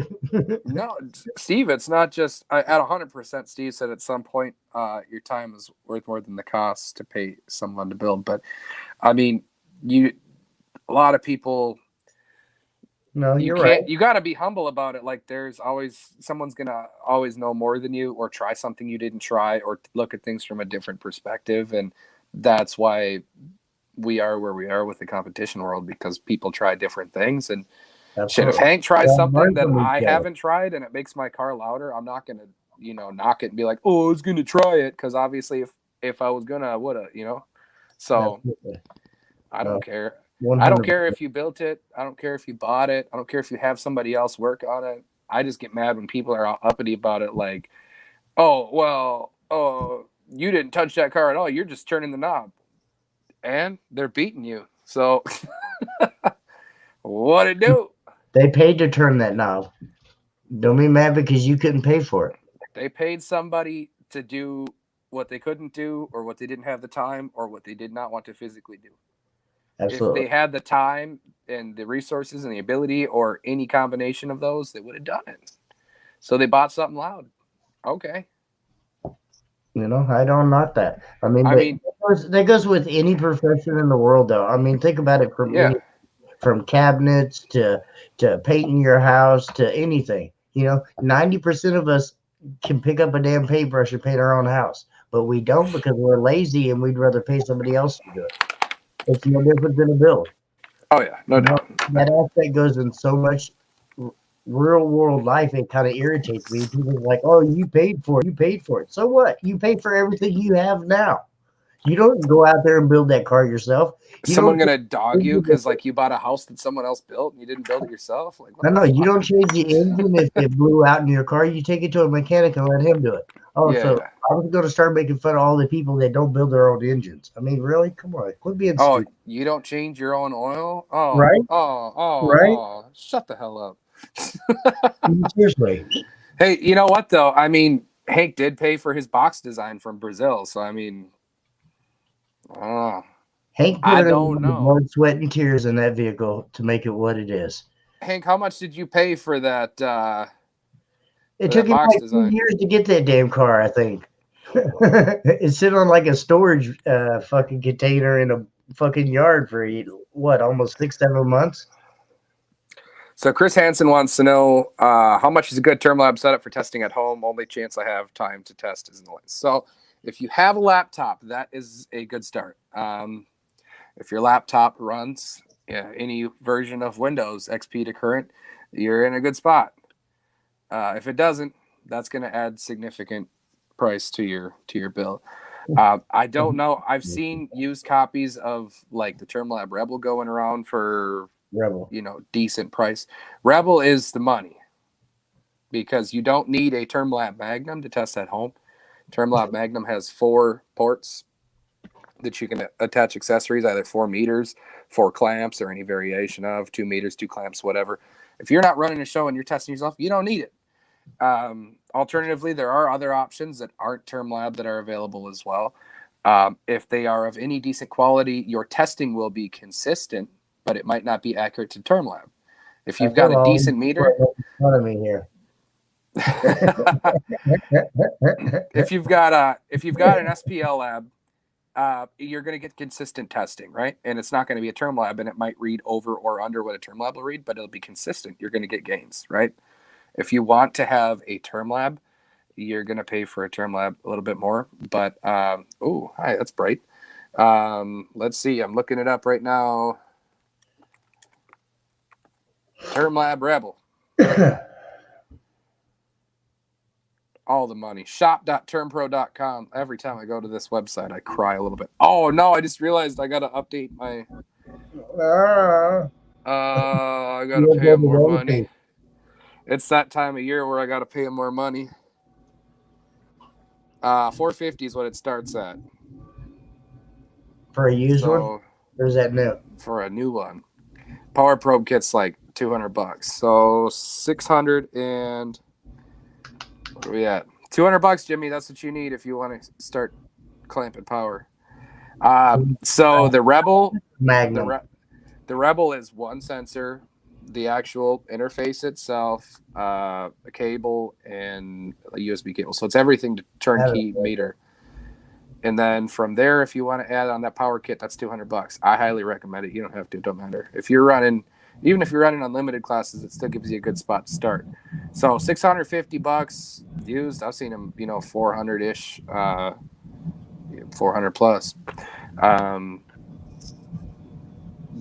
No, Steve, it's not just at 100%. Steve said at some point your time is worth more than the cost to pay someone to build. But I mean, a lot of people. No, you're right. You got to be humble about it. Like, there's always someone's gonna always know more than you, or try something you didn't try, or look at things from a different perspective, and that's why we are where we are with the competition world, because people try different things. And shit, if Hank tries something that I haven't tried and it makes my car louder, I'm not gonna, you know, knock it and be like, oh, I was gonna try it, because obviously if I was gonna, I woulda, you know. So I don't care. 100%. I don't care if you built it. I don't care if you bought it. I don't care if you have somebody else work on it. I just get mad when people are all uppity about it. Like, oh, you didn't touch that car at all. You're just turning the knob. And they're beating you. So what it do? They paid to turn that knob. Don't be mad because you couldn't pay for it. They paid somebody to do what they couldn't do, or what they didn't have the time, or what they did not want to physically do. Absolutely. If they had the time and the resources and the ability, or any combination of those, they would have done it. So they bought something loud. Okay. You know, I don't knock that. I mean, that goes with any profession in the world, though. I mean, think about it from cabinets to painting your house to anything. You know, 90% of us can pick up a damn paintbrush and paint our own house, but we don't because we're lazy and we'd rather pay somebody else to do it. It's no different than a bill. Oh yeah, no doubt. That aspect goes in so much real world life. It kind of irritates me. People are like, "Oh, you paid for it. You paid for it. So what? You paid for everything you have now. You don't go out there and build that car yourself. Someone gonna dog you because like you bought a house that someone else built and you didn't build it yourself? Like, no, you don't change the engine if it blew out in your car. You take it to a mechanic and let him do it. Oh, yeah. So I was going to start making fun of all the people that don't build their own engines. I mean, really? Come on, quit being stupid. You don't change your own oil? Oh, right? Right? Oh, shut the hell up. Seriously. Hey, you know what though? I mean, Hank did pay for his box design from Brazil, so I mean, Hank put blood, sweat, and tears in that vehicle to make it what it is. Hank, how much did you pay for that? It took him like 2 years to get that damn car, I think. It's sitting on like a storage fucking container in a fucking yard for almost 6-7 months. So Chris Hansen wants to know how much is a good TermLab setup for testing at home? Only chance I have time to test is in the list. So if you have a laptop, that is a good start. If your laptop runs any version of Windows XP to current, you're in a good spot. If it doesn't, that's going to add significant price to your bill. I don't know. I've seen used copies of like the TermLab Rebel going around for decent price. Rebel is the money because you don't need a TermLab Magnum to test at home. TermLab Magnum has 4 ports that you can attach accessories, either 4 meters, 4 clamps, or any variation of 2 meters, 2 clamps, whatever. If you're not running a show and you're testing yourself, you don't need it. Alternatively, there are other options that aren't TermLab that are available as well. If they are of any decent quality, your testing will be consistent, but it might not be accurate to TermLab. If you've got a decent meter, if you've got an SPL lab, you're going to get consistent testing, right? And it's not going to be a TermLab, and it might read over or under what a TermLab will read, but it'll be consistent. You're going to get gains, right? If you want to have a TermLab, you're going to pay for a TermLab a little bit more. But, hi, that's bright. Let's see. I'm looking it up right now. TermLab Rebel. All the money. Shop.termpro.com. Every time I go to this website, I cry a little bit. Oh, no, I just realized I got to update my... I got to pay them more money. It's that time of year where I got to pay them more money. $450 is what it starts at. For a used one? Or is that new? For a new one. Power probe kit's like $200. So 600 and... What are we at? $200, Jimmy. That's what you need if you want to start clamping power. So the Rebel... Magnum. The Rebel is 1 sensor, the actual interface itself, a cable, and a USB cable. So it's everything to turnkey meter. And then from there, if you want to add on that power kit, that's $200. I highly recommend it. You don't have to. It don't matter. If you're running, even if you're running unlimited classes, it still gives you a good spot to start. So $650 used. I've seen them, 400-ish, 400 plus.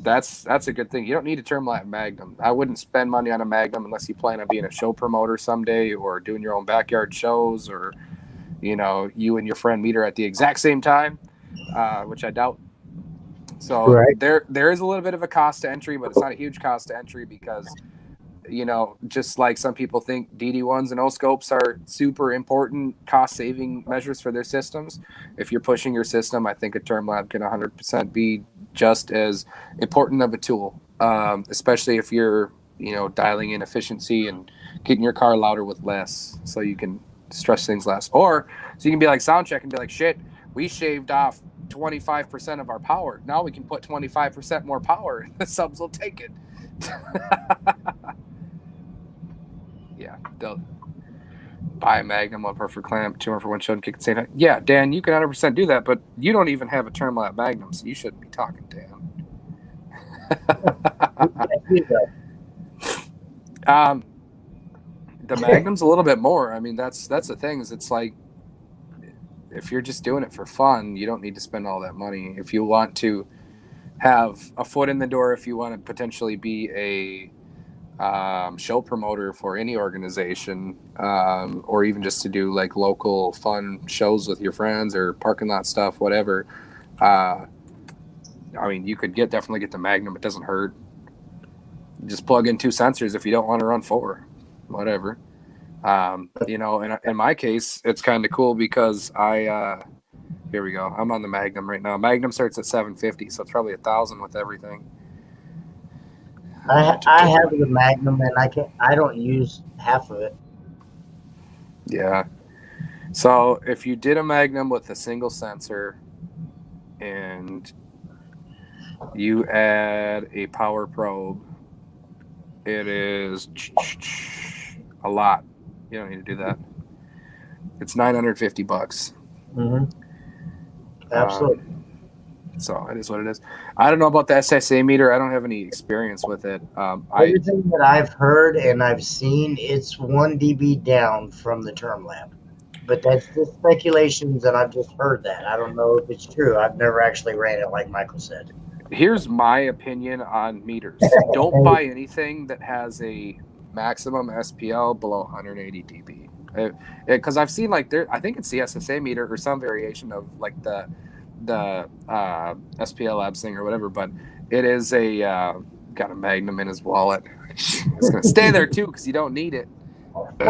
That's a good thing. You don't need a TermLab Magnum. I wouldn't spend money on a Magnum unless you plan on being a show promoter someday or doing your own backyard shows or, you and your friend meet her at the exact same time, which I doubt. So there is a little bit of a cost to entry, but it's not a huge cost to entry because, just like some people think DD1s and O-scopes are super important cost-saving measures for their systems. If you're pushing your system, I think a TermLab can 100% be just as important of a tool, especially if you're, you know, dialing in efficiency and getting your car louder with less, so you can stress things less. Or so you can be like sound check and be like, shit, we shaved off 25% of our power. Now we can put 25% more power, and the subs will take it. Yeah, they'll buy a Magnum, one port for clamp, two more for one shot and kick at the same time. Yeah, Dan, you can 100% do that, but you don't even have a term lap Magnum, so you shouldn't be talking, Dan. The Magnum's a little bit more. I mean, that's the thing, is it's like, if you're just doing it for fun, you don't need to spend all that money. If you want to have a foot in the door, if you want to potentially be a show promoter for any organization, or even just to do like local fun shows with your friends or parking lot stuff, whatever, I mean, you could definitely get the Magnum. It doesn't hurt. Just plug in 2 sensors if you don't want to run 4, whatever. You know, in my case, it's kind of cool because here we go. I'm on the Magnum right now. Magnum starts at $750, so it's probably $1,000 with everything. I have the Magnum, and I don't use half of it. Yeah. So if you did a Magnum with a single sensor and you add a power probe, it is a lot. You don't need to do that. It's $950. Mm-hmm. Absolutely. So it is what it is. I don't know about the SSA meter. I don't have any experience with it. Everything that I've heard and I've seen, it's 1 dB down from the term lap. But that's just speculations, and I've just heard that. I don't know if it's true. I've never actually ran it, like Michael said. Here's my opinion on meters. Don't buy anything that has a maximum SPL below 180 dB. Because I've seen like I think it's the SSA meter or some variation of like the SPL Labs thing or whatever, but it is got a Magnum in his wallet. It's gonna stay there too because you don't need it. By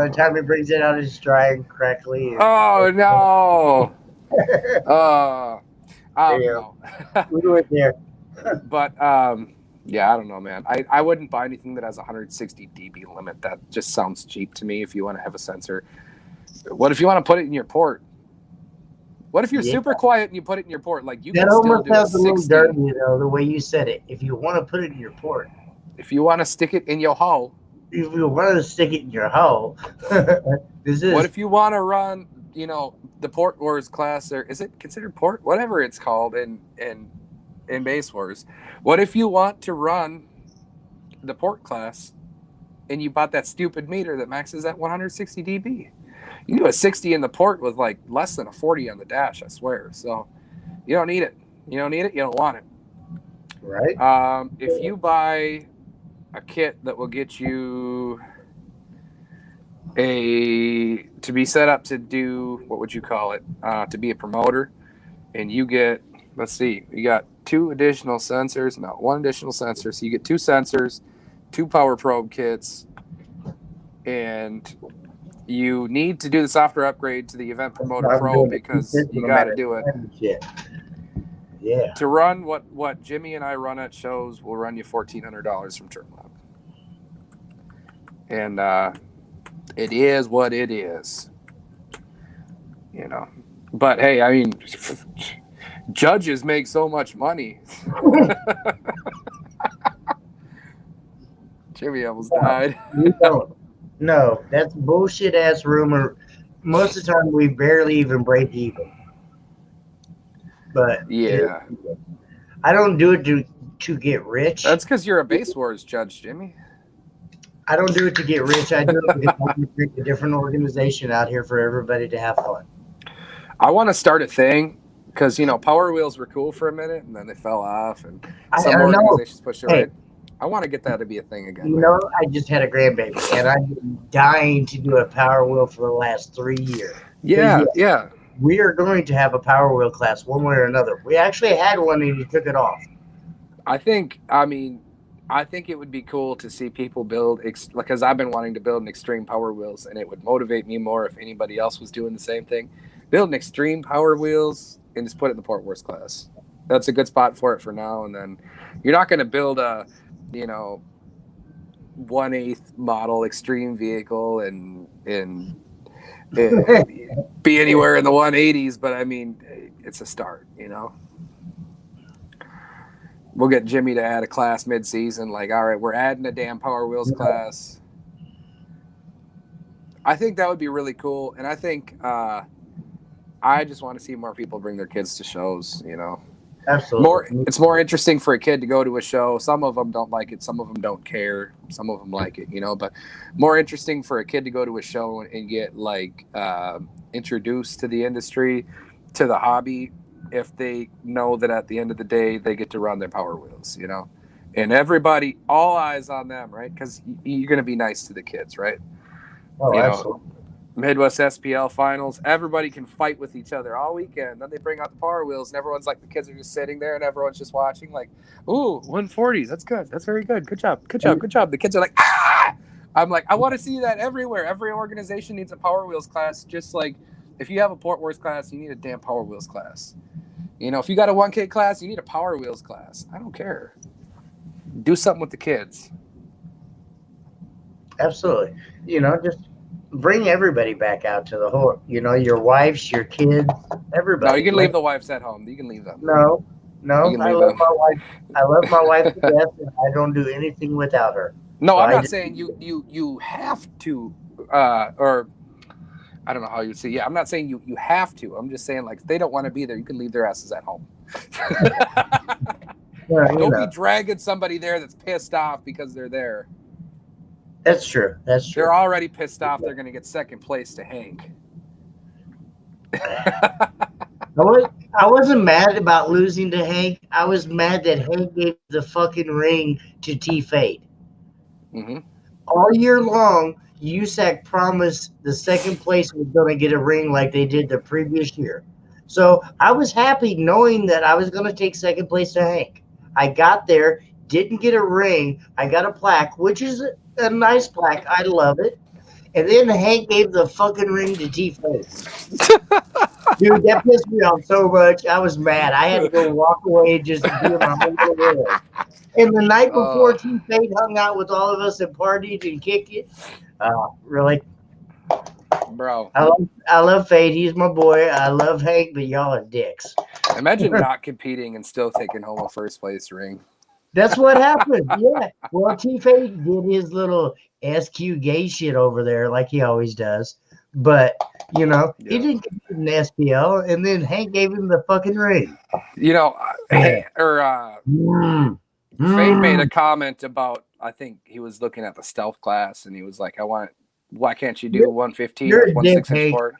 the time he brings it out, it's dry and crackly. Oh no! I don't know. We went there. But yeah, I don't know, man. I wouldn't buy anything that has a 160 dB limit. That just sounds cheap to me. If you want to have a sensor, what if you want to put it in your port? What if you're super quiet and you put it in your port? Like you that can still almost do sounds a little 60. dirty, you know, the way you said it. If you want to put it in your port, if you want to stick it in your hole, if you want to stick it in your hole, this is. What if you want to run, you know, the Port Wars class, or is it considered port? Whatever it's called in Base Wars. What if you want to run the port class and you bought that stupid meter that maxes at 160 dB? You can do a 60 in the port with like less than a 40 on the dash, I swear. So you don't need it. You don't need it. You don't want it. Right. If you buy a kit that will get you to be set up to do, what would you call it? To be a promoter, and you get, let's see, you got 2 additional sensors, no, 1 additional sensor. So you get 2 sensors, 2 power probe kits, and you need to do the software upgrade to the Event Promoter Pro because you got to do it. Yeah. To run what Jimmy and I run at shows will run you $1,400 from TermLab. And it is what it is. You know. But hey, I mean, judges make so much money. Jimmy almost died. You don't. No, that's bullshit ass rumor. Most of the time, we barely even break even. But yeah, I don't do it to get rich. That's because you're a Base Wars judge, Jimmy. I don't do it to get rich. I do it because I want to create a different organization out here for everybody to have fun. I want to start a thing because, you know, Power Wheels were cool for a minute and then they fell off and some organizations pushed it right. I want to get that to be a thing again. You know, I just had a grandbaby and I've been dying to do a Power Wheel for the last 3 years. Yeah. We are going to have a Power Wheel class one way or another. We actually had one and he took it off. I think it would be cool to see people build, because I've been wanting to build an extreme Power Wheels, and it would motivate me more if anybody else was doing the same thing. build an extreme Power Wheels and just put it in the Port Worth class. That's a good spot for it for now. And then you're not going to build a, 1/8 model extreme vehicle and be anywhere in the 180s. But I mean, it's a start, We'll get Jimmy to add a class mid-season. Like, all right, we're adding a damn Power Wheels class. I think that would be really cool. And I think I just want to see more people bring their kids to shows, Absolutely. It's more interesting for a kid to go to a show. Some of them don't like it. Some of them don't care. Some of them like it, but more interesting for a kid to go to a show and get like introduced to the industry, to the hobby, if they know that at the end of the day, they get to run their Power Wheels, and everybody, all eyes on them, right? Because you're going to be nice to the kids, right? Oh, absolutely. Midwest SPL finals, everybody can fight with each other all weekend. Then they bring out the Power Wheels, and everyone's like, the kids are just sitting there, and everyone's just watching, like, ooh, 140s, that's good, that's very good, good job. The kids are like, ah! I'm like, I want to see that everywhere. Every organization needs a Power Wheels class, just like if you have a Port Worth class, you need a damn Power Wheels class. If you got a 1K class, you need a Power Wheels class. I don't care. Do something with the kids. Absolutely. Just bring everybody back out to the whole, your wives, your kids, everybody. No, you can leave the wives at home. You can leave them. No. I love my wife. I love my wife to death, and I don't do anything without her. No, so I'm not saying you have to, or I don't know how you would say. Yeah, I'm not saying you have to. I'm just saying, like, if they don't want to be there, you can leave their asses at home. Don't be dragging somebody there that's pissed off because they're there. That's true. They're already pissed off. They're going to get second place to Hank. I wasn't mad about losing to Hank. I was mad that Hank gave the fucking ring to T-Fade. Mm-hmm. All year long, USAC promised the second place was going to get a ring like they did the previous year. So I was happy knowing that I was going to take second place to Hank. I got there, didn't get a ring. I got a plaque, which is a nice plaque. I love it. And then Hank gave the fucking ring to T-Fade. Dude, that pissed me off so much. I was mad. I had to go walk away and just do my whole world. And the night before, T-Fade hung out with all of us and partied and kicked it. Really? Bro. I love Fade. He's my boy. I love Hank, but y'all are dicks. Imagine not competing and still taking home a first place ring. That's what happened. Yeah. Well, T-Fade did his little SQ gay shit over there like he always does. But, he didn't get an SPL, and then Hank gave him the fucking ring. Fade made a comment about, I think he was looking at the stealth class, and he was like, why can't you do 115 or 1/6" sport?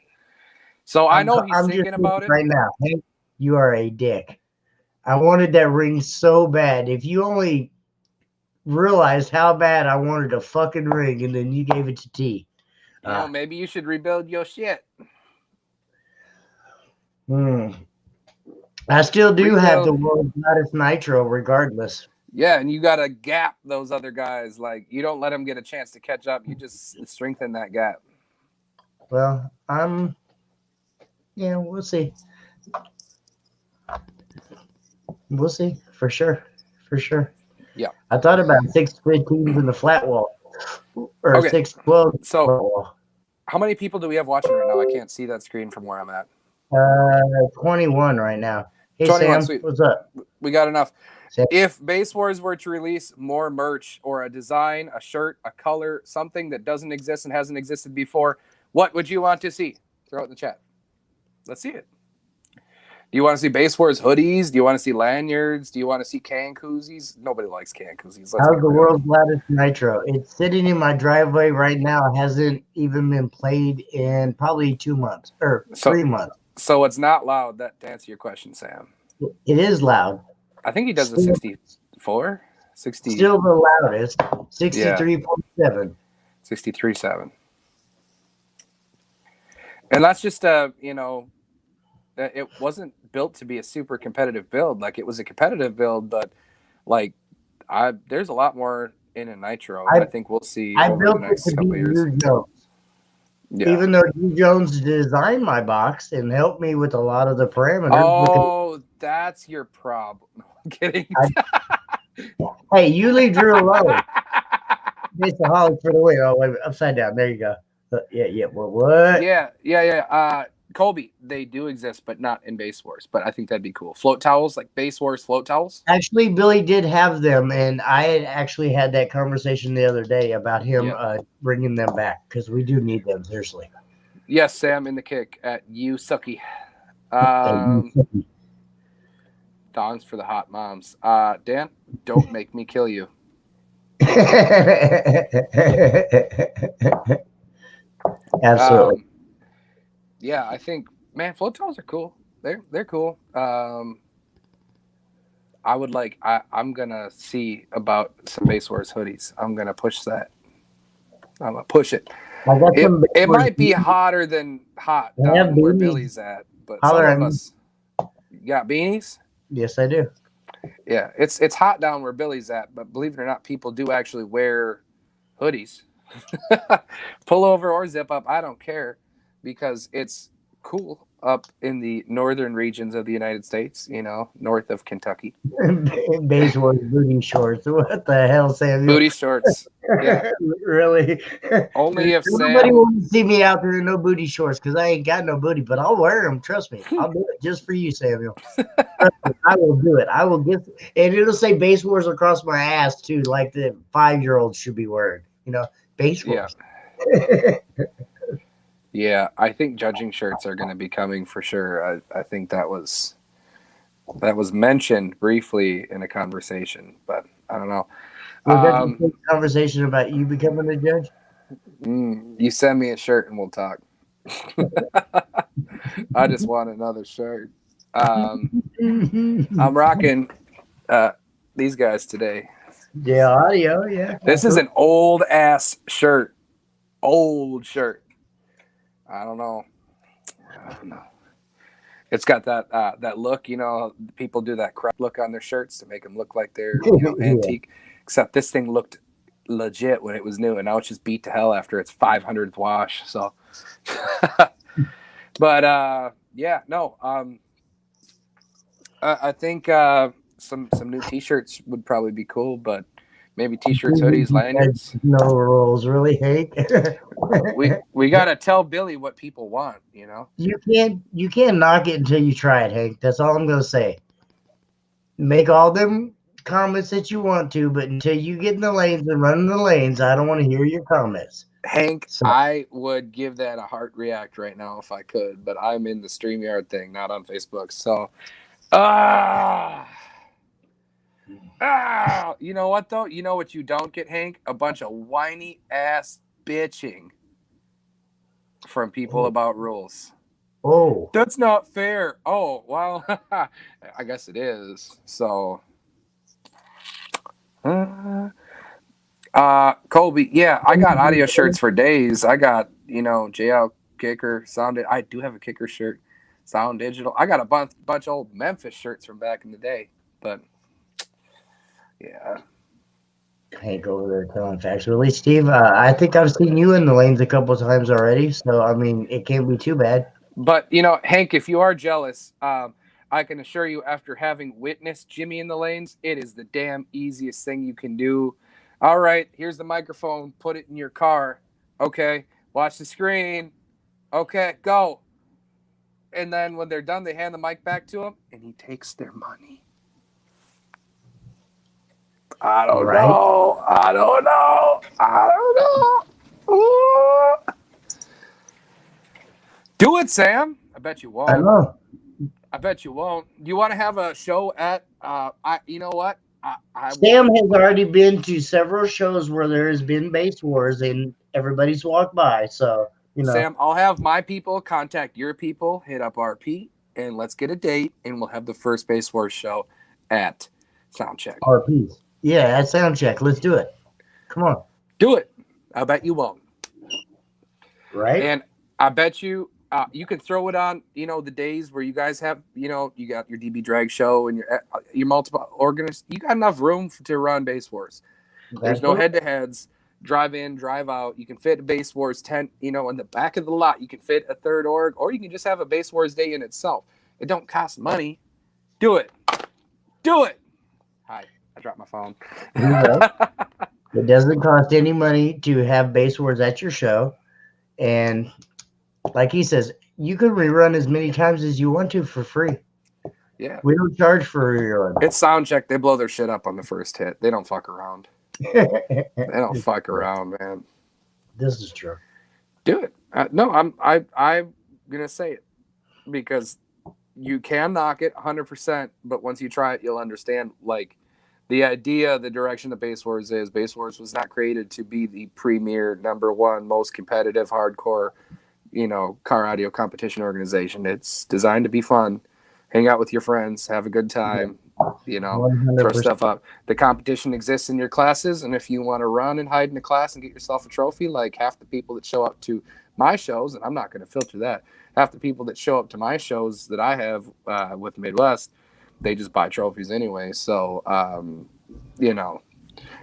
So I know he's thinking about it. Right now, Hank, you are a dick. I wanted that ring so bad. If you only realized how bad I wanted a fucking ring, and then you gave it to T. Maybe you should rebuild your shit. I still do have the world's hottest nitro regardless. Yeah, and you got to gap those other guys. Like, you don't let them get a chance to catch up. You just strengthen that gap. Well, we'll see. We'll see, for sure. Yeah. I thought about 615s in the flat wall. Or 612. So, how many people do we have watching right now? I can't see that screen from where I'm at. 21 right now. Hey, 21, Sam, sweet. What's up? We got enough. Sam. If Base Wars were to release more merch or a design, a shirt, a color, something that doesn't exist and hasn't existed before, what would you want to see? Throw it in the chat. Let's see it. Do you want to see Base Wars hoodies? Do you want to see lanyards? Do you want to see can koozies? Nobody likes can koozies. How's the world's loudest nitro? It's sitting in my driveway right now. It hasn't even been played in probably 2 months or 3 months. So it's not loud. That to answer your question, Sam. It is loud. I think he does a 64, 60. Still the loudest. 63.7. 63.7. And that's just it wasn't built to be a super competitive build. Like, it was a competitive build, but like there's a lot more in a nitro. I think we'll see over the next couple of years. Yeah. Even though G Jones designed my box and helped me with a lot of the parameters. Oh, that's your problem. No, I'm kidding. Hey, you leave Drew alone. It's a holly for the win. Oh, wait, upside down. There you go. Yeah. Well, what? Yeah. Colby, they do exist, but not in Base Wars. But I think that'd be cool. Float towels, like Base Wars float towels. Actually, Billy did have them, and I had actually had that conversation the other day about him bringing them back because we do need them, seriously. Yes, Sam in the kick at you sucky. Thongs for the hot moms. Dan, don't make me kill you. Absolutely. Yeah, I think, man, float towels are cool. They're cool. I'm gonna see about some Base Wars hoodies. I'm gonna push that. I'm gonna push it. It might be hotter than hot down where Billy's at, but some of us got beanies. Yes, I do. Yeah, it's hot down where Billy's at, but believe it or not, people do actually wear hoodies. Pull over or zip up, I don't care, because it's cool up in the northern regions of the United States, north of Kentucky. Base Wars booty shorts. What the hell, Samuel? Booty shorts. Yeah. Really? Only if nobody wants to see me out there in no booty shorts because I ain't got no booty, but I'll wear them. Trust me. I'll do it just for you, Samuel. I will do it. I will get, and it'll say Base Wars across my ass too, like the 5-year-olds should be wearing. Base Wars. Yeah. Yeah, I think judging shirts are going to be coming for sure. I think that was mentioned briefly in a conversation, but I don't know. Was that a conversation about you becoming a judge? You send me a shirt and we'll talk. I just want another shirt. I'm rocking these guys today. Yeah, audio, yeah. This is an old ass shirt. Old shirt. I don't know. It's got that look, people do that crap look on their shirts to make them look like they're antique. Except this thing looked legit when it was new, and now it's just beat to hell after its 500th wash. So, but I think some new T-shirts would probably be cool, but maybe T-shirts, hoodies, lanyards. No rules, really, Hank. we gotta tell Billy what people want, You can't knock it until you try it, Hank. That's all I'm gonna say. Make all them comments that you want to, but until you get in the lanes and run in the lanes, I don't want to hear your comments. Hank, I would give that a heart react right now if I could, but I'm in the StreamYard thing, not on Facebook. So, you know what though? You know what you don't get, Hank? A bunch of whiny ass bitching from people about rules. Oh, that's not fair. Oh, well, I guess it is. So, Colby, yeah, I got audio shirts for days. I got, JL Kicker, Sound. I do have a Kicker shirt, Sound Digital. I got a bunch of old Memphis shirts from back in the day, but yeah. Hank over there telling facts. Really, Steve, I think I've seen you in the lanes a couple of times already, so I mean, it can't be too bad. But Hank, if you are jealous, I can assure you, after having witnessed Jimmy in the lanes, it is the damn easiest thing you can do. All right, here's the microphone. Put it in your car. Okay, watch the screen. Okay, go. And then when they're done, they hand the mic back to him, and he takes their money. I don't know. Ooh. Do it, Sam. I bet you won't. I know. I bet you won't. Do you want to have a show at? You know what? Sam has already been to several shows where there has been Base Wars, and everybody's walked by. So Sam, I'll have my people contact your people. Hit up RP, and let's get a date, and we'll have the first Base Wars show at Soundcheck. RPs. Yeah, at Soundcheck. Let's do it. Come on. Do it. I bet you won't. Right. And I bet you you can throw it on, the days where you guys have, you got your DB Drag show and your multiple organists. You got enough room to run Base Wars. There's no head-to-heads. drive in, drive out. You can fit a Base Wars tent, in the back of the lot. You can fit a third org, or you can just have a Base Wars day in itself. It don't cost money. Do it. Do it. Hi, I dropped my phone. It doesn't cost any money to have Base Wars at your show. And like he says, you can rerun as many times as you want to for free. Yeah. We don't charge for a rerun. It's sound check. They blow their shit up on the first hit. They don't fuck around. They don't fuck around, man. This is true. Do it. No, I'm gonna say it because you can knock it 100%, but once you try it, you'll understand. Like the idea, the direction that Base Wars is. Base Wars was not created to be the premier, #1, most competitive, hardcore, car audio competition organization. It's designed to be fun, hang out with your friends, have a good time. 100%. Throw stuff up. The competition exists in your classes, and if you want to run and hide in a class and get yourself a trophy, like half the people that show up to my shows, and I'm not going to filter that, half the people that show up to my shows that I have with Midwest, they just buy trophies anyway. So,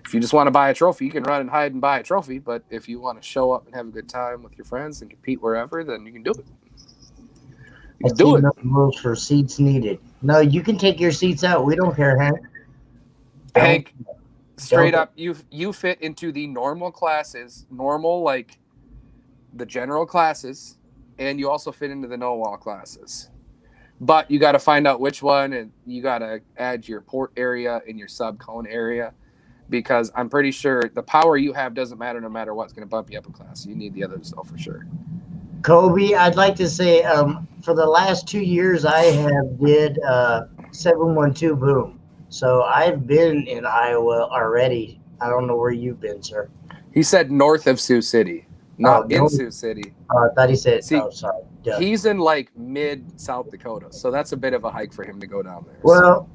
if you just want to buy a trophy, you can run and hide and buy a trophy. But if you want to show up and have a good time with your friends and compete wherever, then you can do it. You can do it. No rules for seats needed. No, you can take your seats out. We don't care, Hank. Hank, straight up, you fit into the normal classes, like the general classes, and you also fit into the no wall classes. But you got to find out which one, and you got to add your port area and your sub cone area, because I'm pretty sure the power you have doesn't matter no matter what. It's going to bump you up a class. You need the others though for sure. Kobe, I'd like to say for the last 2 years I have did 712 Boom. So I've been in Iowa already. I don't know where you've been, sir. He said north of Sioux City, not in Sioux City. I thought he said, sorry. Duh. He's in like mid South Dakota, so that's a bit of a hike for him to go down there. Well,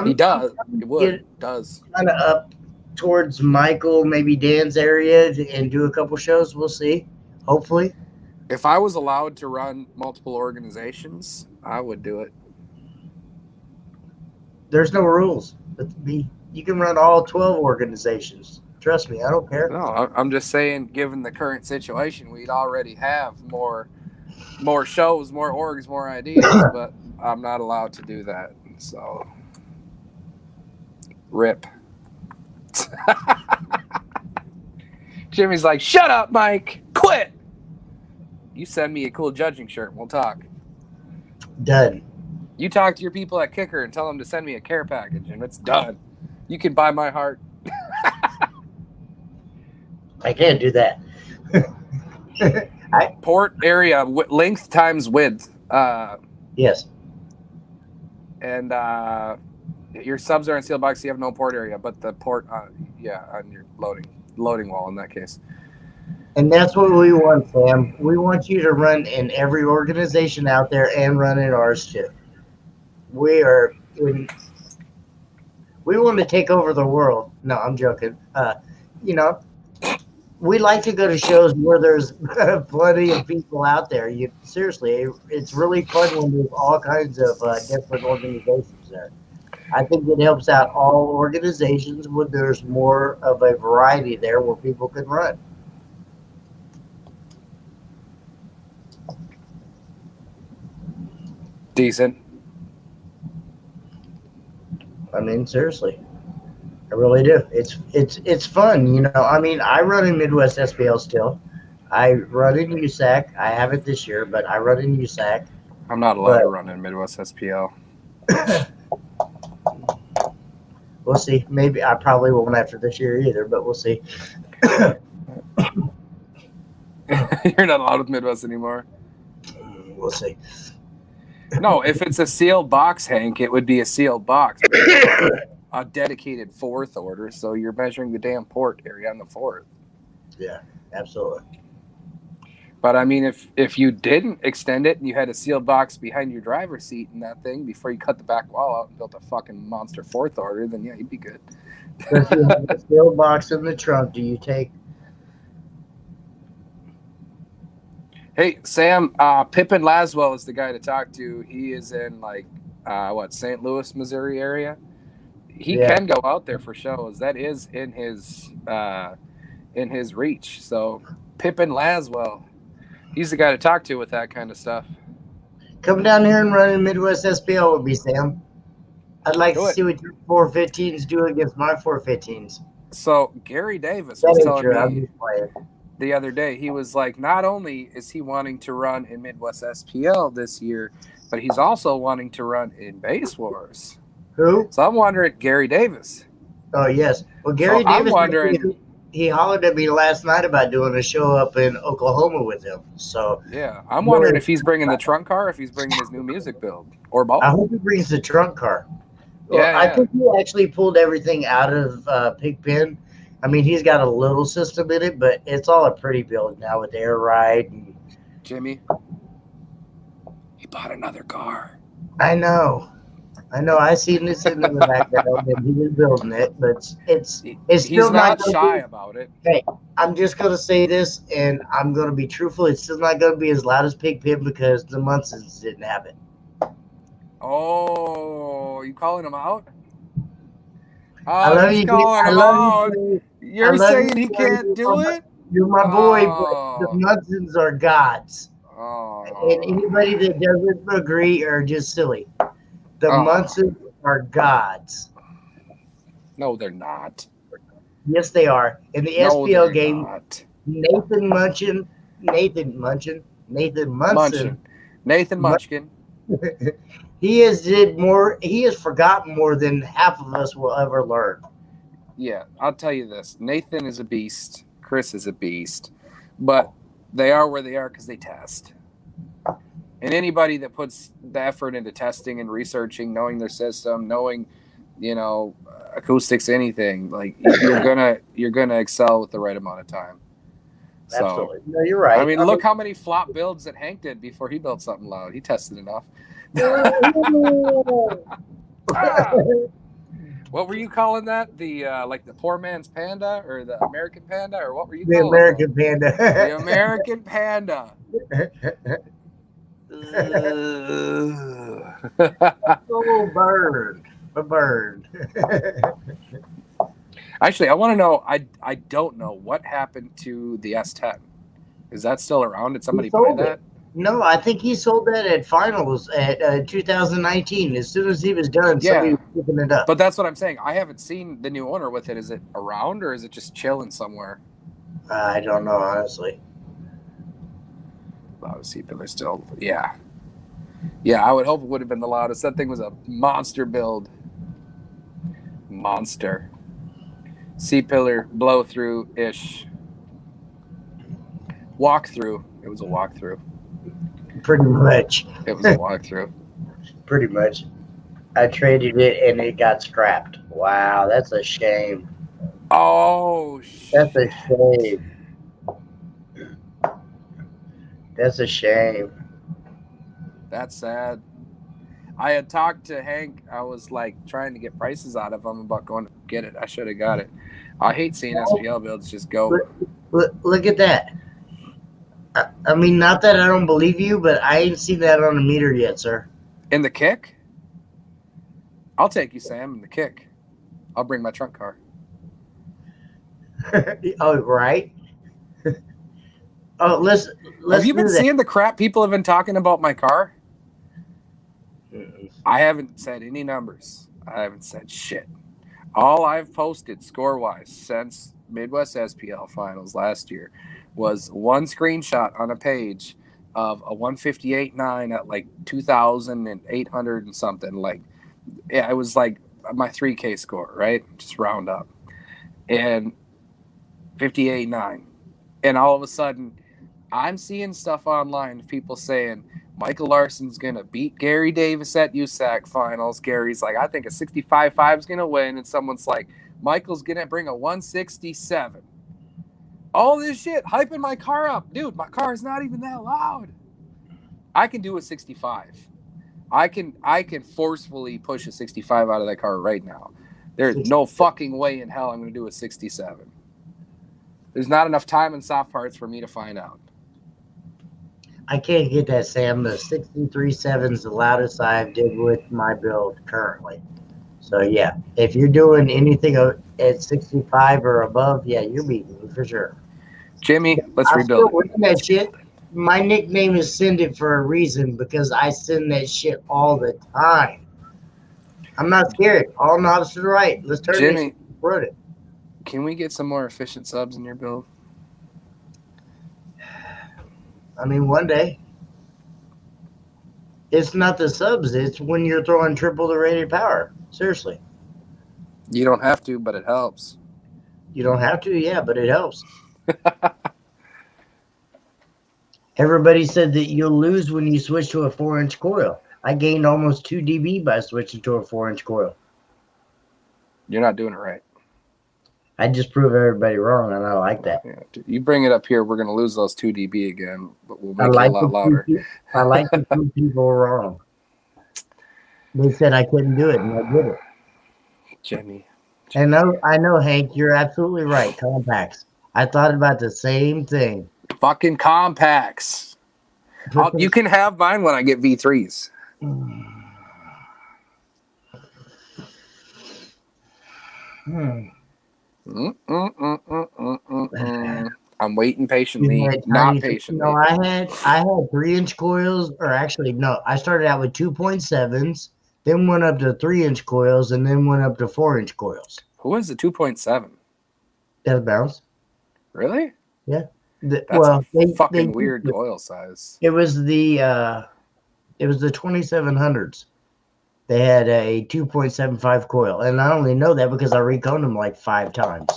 he does. It does. Kind of up towards Michael, maybe Dan's area, and do a couple shows. We'll see. Hopefully. If I was allowed to run multiple organizations, I would do it. There's no rules. You can run all 12 organizations. Trust me, I don't care. No, I'm just saying, given the current situation, we'd already have more shows, more orgs, more ideas, but I'm not allowed to do that. So, rip. Jimmy's like, shut up, Mike. Quit. You send me a cool judging shirt and we'll talk. Done. You talk to your people at Kicker and tell them to send me a care package, and it's done. You can buy my heart. I can't do that. Port area, length times width. Yes. And your subs are in steel box, so you have no port area, but the port, on your loading wall in that case. And that's what we want, Sam. We want you to run in every organization out there and run in ours too. We want to take over the world. No, I'm joking. We like to go to shows where there's plenty of people out there. Seriously, it's really fun when there's all kinds of different organizations there. I think it helps out all organizations when there's more of a variety there where people can run. Decent. I mean, seriously, I really do. It's fun, I mean, I run in Midwest SPL still. I run in USAC. I haven't this year, but I run in USAC. I'm not allowed to run in Midwest SPL. We'll see. Maybe I probably won't after this year either, but we'll see. You're not allowed with Midwest anymore. We'll see. No, if it's a sealed box, Hank, it would be a sealed box. A dedicated fourth order, so you're measuring the damn port area on the fourth. Yeah, absolutely. But I mean, if you didn't extend it and you had a sealed box behind your driver's seat and that thing before you cut the back wall out and built a fucking monster fourth order, then yeah, you'd be good. So if you have a sealed box in the trunk, do you take? Hey, Sam, Pippin Laswell is the guy to talk to. He is in St. Louis, Missouri area. He can go out there for shows. That is in his in his reach. So Pippin Laswell, he's the guy to talk to with that kind of stuff. Come down here and run in Midwest SPL with me, Sam. I'd like Do to it. see what your 415s do against my 415s. So Gary Davis That was ain't telling true. I'm me just playing. the other day, he was like, not only is he wanting to run in Midwest SPL this year, but he's also wanting to run in Base Wars. Who? So I'm wondering, Gary Davis. Oh, yes. Well, Gary So I'm Davis, wondering, he hollered at me last night about doing a show up in Oklahoma with him. So yeah, I'm wondering if he's bringing the trunk car, if he's bringing his new music build, or both. I hope he brings the trunk car. Well, Yeah, I yeah. think he actually pulled everything out of Pigpen. I mean, he's got a little system in it, but it's all a pretty build now with air ride. And Jimmy, he bought another car. I know. I seen this in the background, and he was building it, but it's He's still not gonna shy be- about it. I'm just gonna say this, and I'm gonna be truthful. It's still not gonna be as loud as Pigpen because the Munsons didn't have it. Oh, you calling him out? I Oh, love he's you. calling I him love out. you. You're I love saying you, he Gary. can't do it? You're my boy, but Oh. the Munsons are gods. Oh. And anybody that doesn't agree are just silly. The Oh. Munsons are gods. No, they're not. Yes, they are. In the No, SPL they're game, not. Nathan Munson, Nathan Munchkin. he has did more. He has forgotten more than half of us will ever learn. Yeah, I'll tell you this. Nathan is a beast. Chris is a beast. But they are where they are because they test. And anybody that puts the effort into testing and researching, knowing their system, knowing, acoustics, anything, like you're gonna excel with the right amount of time. So, Absolutely. No, you're right. I mean, look how many flop builds that Hank did before he built something loud. He tested enough. What were you calling that? The the poor man's panda or the American panda, or what were you the calling American that? Panda. The American panda. Oh, burned. Actually, I want to know. I don't know what happened to the S10. Is that still around? Did somebody buy sold that? it. No, I think he sold that at finals at 2019. As soon as he was done, somebody was picking it up. But that's what I'm saying. I haven't seen the new owner with it. Is it around or is it just chilling somewhere? I don't know, honestly. Loudest C-pillar still. Yeah. Yeah, I would hope it would have been the loudest. That thing was a monster build. Monster. C-pillar blow through-ish. Walk-through. It was a walk-through. Pretty much. It was a walk-through. Pretty much. I traded it and it got scrapped. Wow, that's a shame. Oh, shit. That's a shame. That's a shame. That's sad. I had talked to Hank. I was like trying to get prices out of him about going to get it. I should have got it. I hate seeing SPL builds just go. Look at that. I mean, not that I don't believe you, but I ain't seen that on the meter yet, sir. In the kick? I'll take you, Sam, in the kick. I'll bring my trunk car. Oh, right. Oh, let's Have you been do that. seeing the crap people have been talking about my car? Mm-mm. I haven't said any numbers. I haven't said shit. All I've posted score-wise since Midwest SPL Finals last year was one screenshot on a page of a 158.9 at like 2,800 and something. Like, yeah, it was like my 3K score, right? Just round up. And 58.9. And all of a sudden, I'm seeing stuff online, people saying Michael Larson's going to beat Gary Davis at USAC Finals. Gary's like, I think a 65.5 is going to win. And someone's like, Michael's going to bring a 167. All this shit, hyping my car up. Dude, my car is not even that loud. I can do a 65. I can forcefully push a 65 out of that car right now. There's no fucking way in hell I'm going to do a 67. There's not enough time and soft parts for me to find out. I can't get that, Sam. The 63.7 is the loudest I've did with my build currently. So yeah, if you're doing anything at 65 or above, yeah, you're beating me for sure. Jimmy, let's I rebuild still it. win that shit. My nickname is Send It for a reason because I send that shit all the time. I'm not scared. All knobs to the right. Let's turn this Jimmy, shit. Run it. can we get some more efficient subs in your build? I mean, one day. It's not the subs. It's when you're throwing triple the rated power. Seriously. You don't have to, but it helps. You don't have to, yeah, but it helps. Everybody said that you'll lose when you switch to a 4-inch coil. I gained almost 2 dB by switching to a 4-inch coil. You're not doing it right. I just prove everybody wrong, and I like that. Yeah, you bring it up here, we're going to lose those 2 dB again, but we'll make like it a lot louder. I like to prove people wrong. They said I couldn't do it, and I did it. Jimmy. And I know, Hank, you're absolutely right. Compacts. I thought about the same thing. Fucking compacts. You can have mine when I get V3s. I'm waiting patiently, not patiently. No, I had 3-inch coils, or actually, no, I started out with 2.7s, then went up to 3-inch coils, and then went up to 4-inch coils. Who is the 2.7? That's bounce. Really? Yeah. That's fucking weird coil size. It was the 2700s. They had a 2.75 coil, and I only know that because I reconed them like 5 times.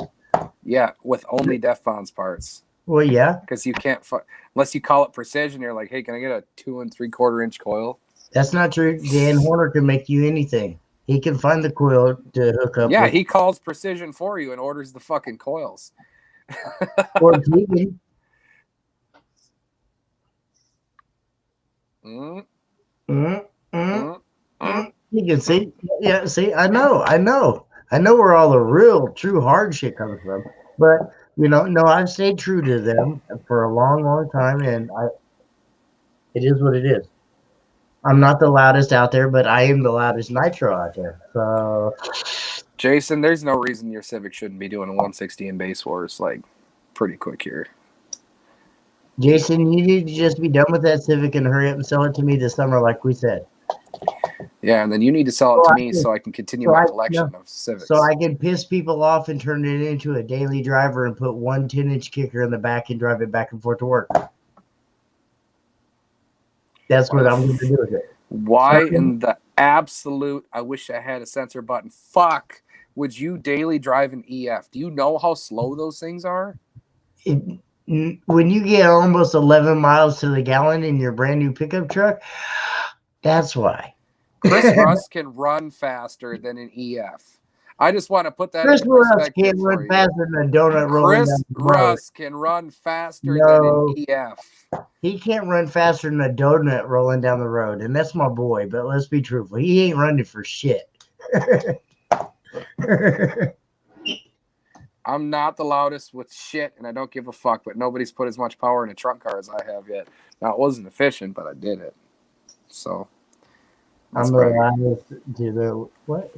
Yeah, with only Def Bonds parts. Well, yeah. Because you can't, unless you call it precision, you're like, hey, can I get a 2 3/4 inch coil? That's not true. Dan Horner can make you anything. He can find the coil to hook up. Yeah, he calls precision for you and orders the fucking coils. Or tweaking. You can see. Yeah, see, I know where all the real true hard shit comes from. But no, I've stayed true to them for a long, long time, and it is what it is. I'm not the loudest out there, but I am the loudest nitro out there. So Jason, there's no reason your Civic shouldn't be doing a 160 in base wars like pretty quick here. Jason, you need to just be done with that Civic and hurry up and sell it to me this summer, like we said. Yeah, and then you need to sell it to me so I can continue my collection of Civics. So I can piss people off and turn it into a daily driver and put one 10-inch kicker in the back and drive it back and forth to work. That's what I'm going to do with it. Why in the absolute, I wish I had a sensor button, fuck, would you daily drive an EF? Do you know how slow those things are? When you get almost 11 miles to the gallon in your brand new pickup truck, that's why. Chris Russ can run faster than an EF. I just want to put that Chris in perspective. Russ can run faster than a donut rolling Chris down the road. Russ can run faster than an EF. He can't run faster than a donut rolling down the road, and that's my boy. But let's be truthful, he ain't running for shit. I'm not the loudest with shit, and I don't give a fuck. But nobody's put as much power in a trunk car as I have yet. Now it wasn't efficient, but I did it. So I'm the loudest to the what?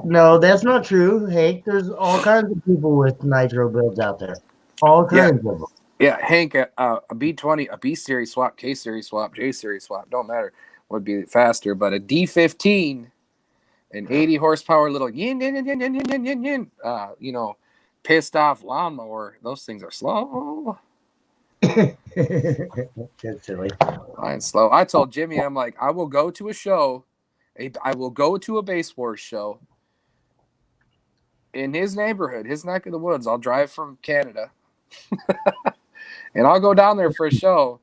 No, that's not true, Hank. There's all kinds of people with nitro builds out there. All kinds of them. Yeah, Hank, a B20, a B series swap, K series swap, J series swap, don't matter, would be faster. But a D15, an 80 horsepower little pissed off lawnmower, those things are slow. That's silly. Mine's slow. I told Jimmy, I'm like, I will go to a show. I will go to a Base Wars show in his neighborhood, his neck of the woods. I'll drive from Canada and I'll go down there for a show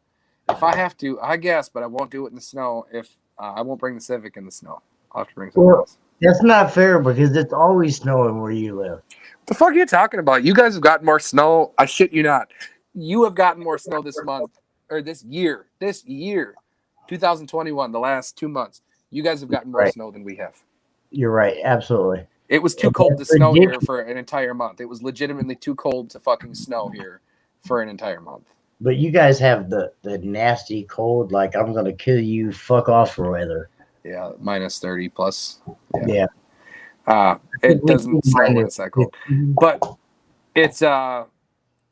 if I have to, I guess, but I won't do it in the snow. If I won't bring the Civic in the snow, I'll have to bring something else. That's not fair because it's always snowing where you live. What the fuck are you talking about? You guys have gotten more snow. I shit you not. You have gotten more snow this month or this year, 2021, the last 2 months. You guys have gotten more snow than we have. You're right. Absolutely. It was too cold to snow here for an entire month. It was legitimately too cold to fucking snow here for an entire month. But you guys have the nasty cold, like I'm going to kill you, fuck off for weather. Yeah, minus 30 plus. Yeah. It doesn't snow when it's that cold, but it's I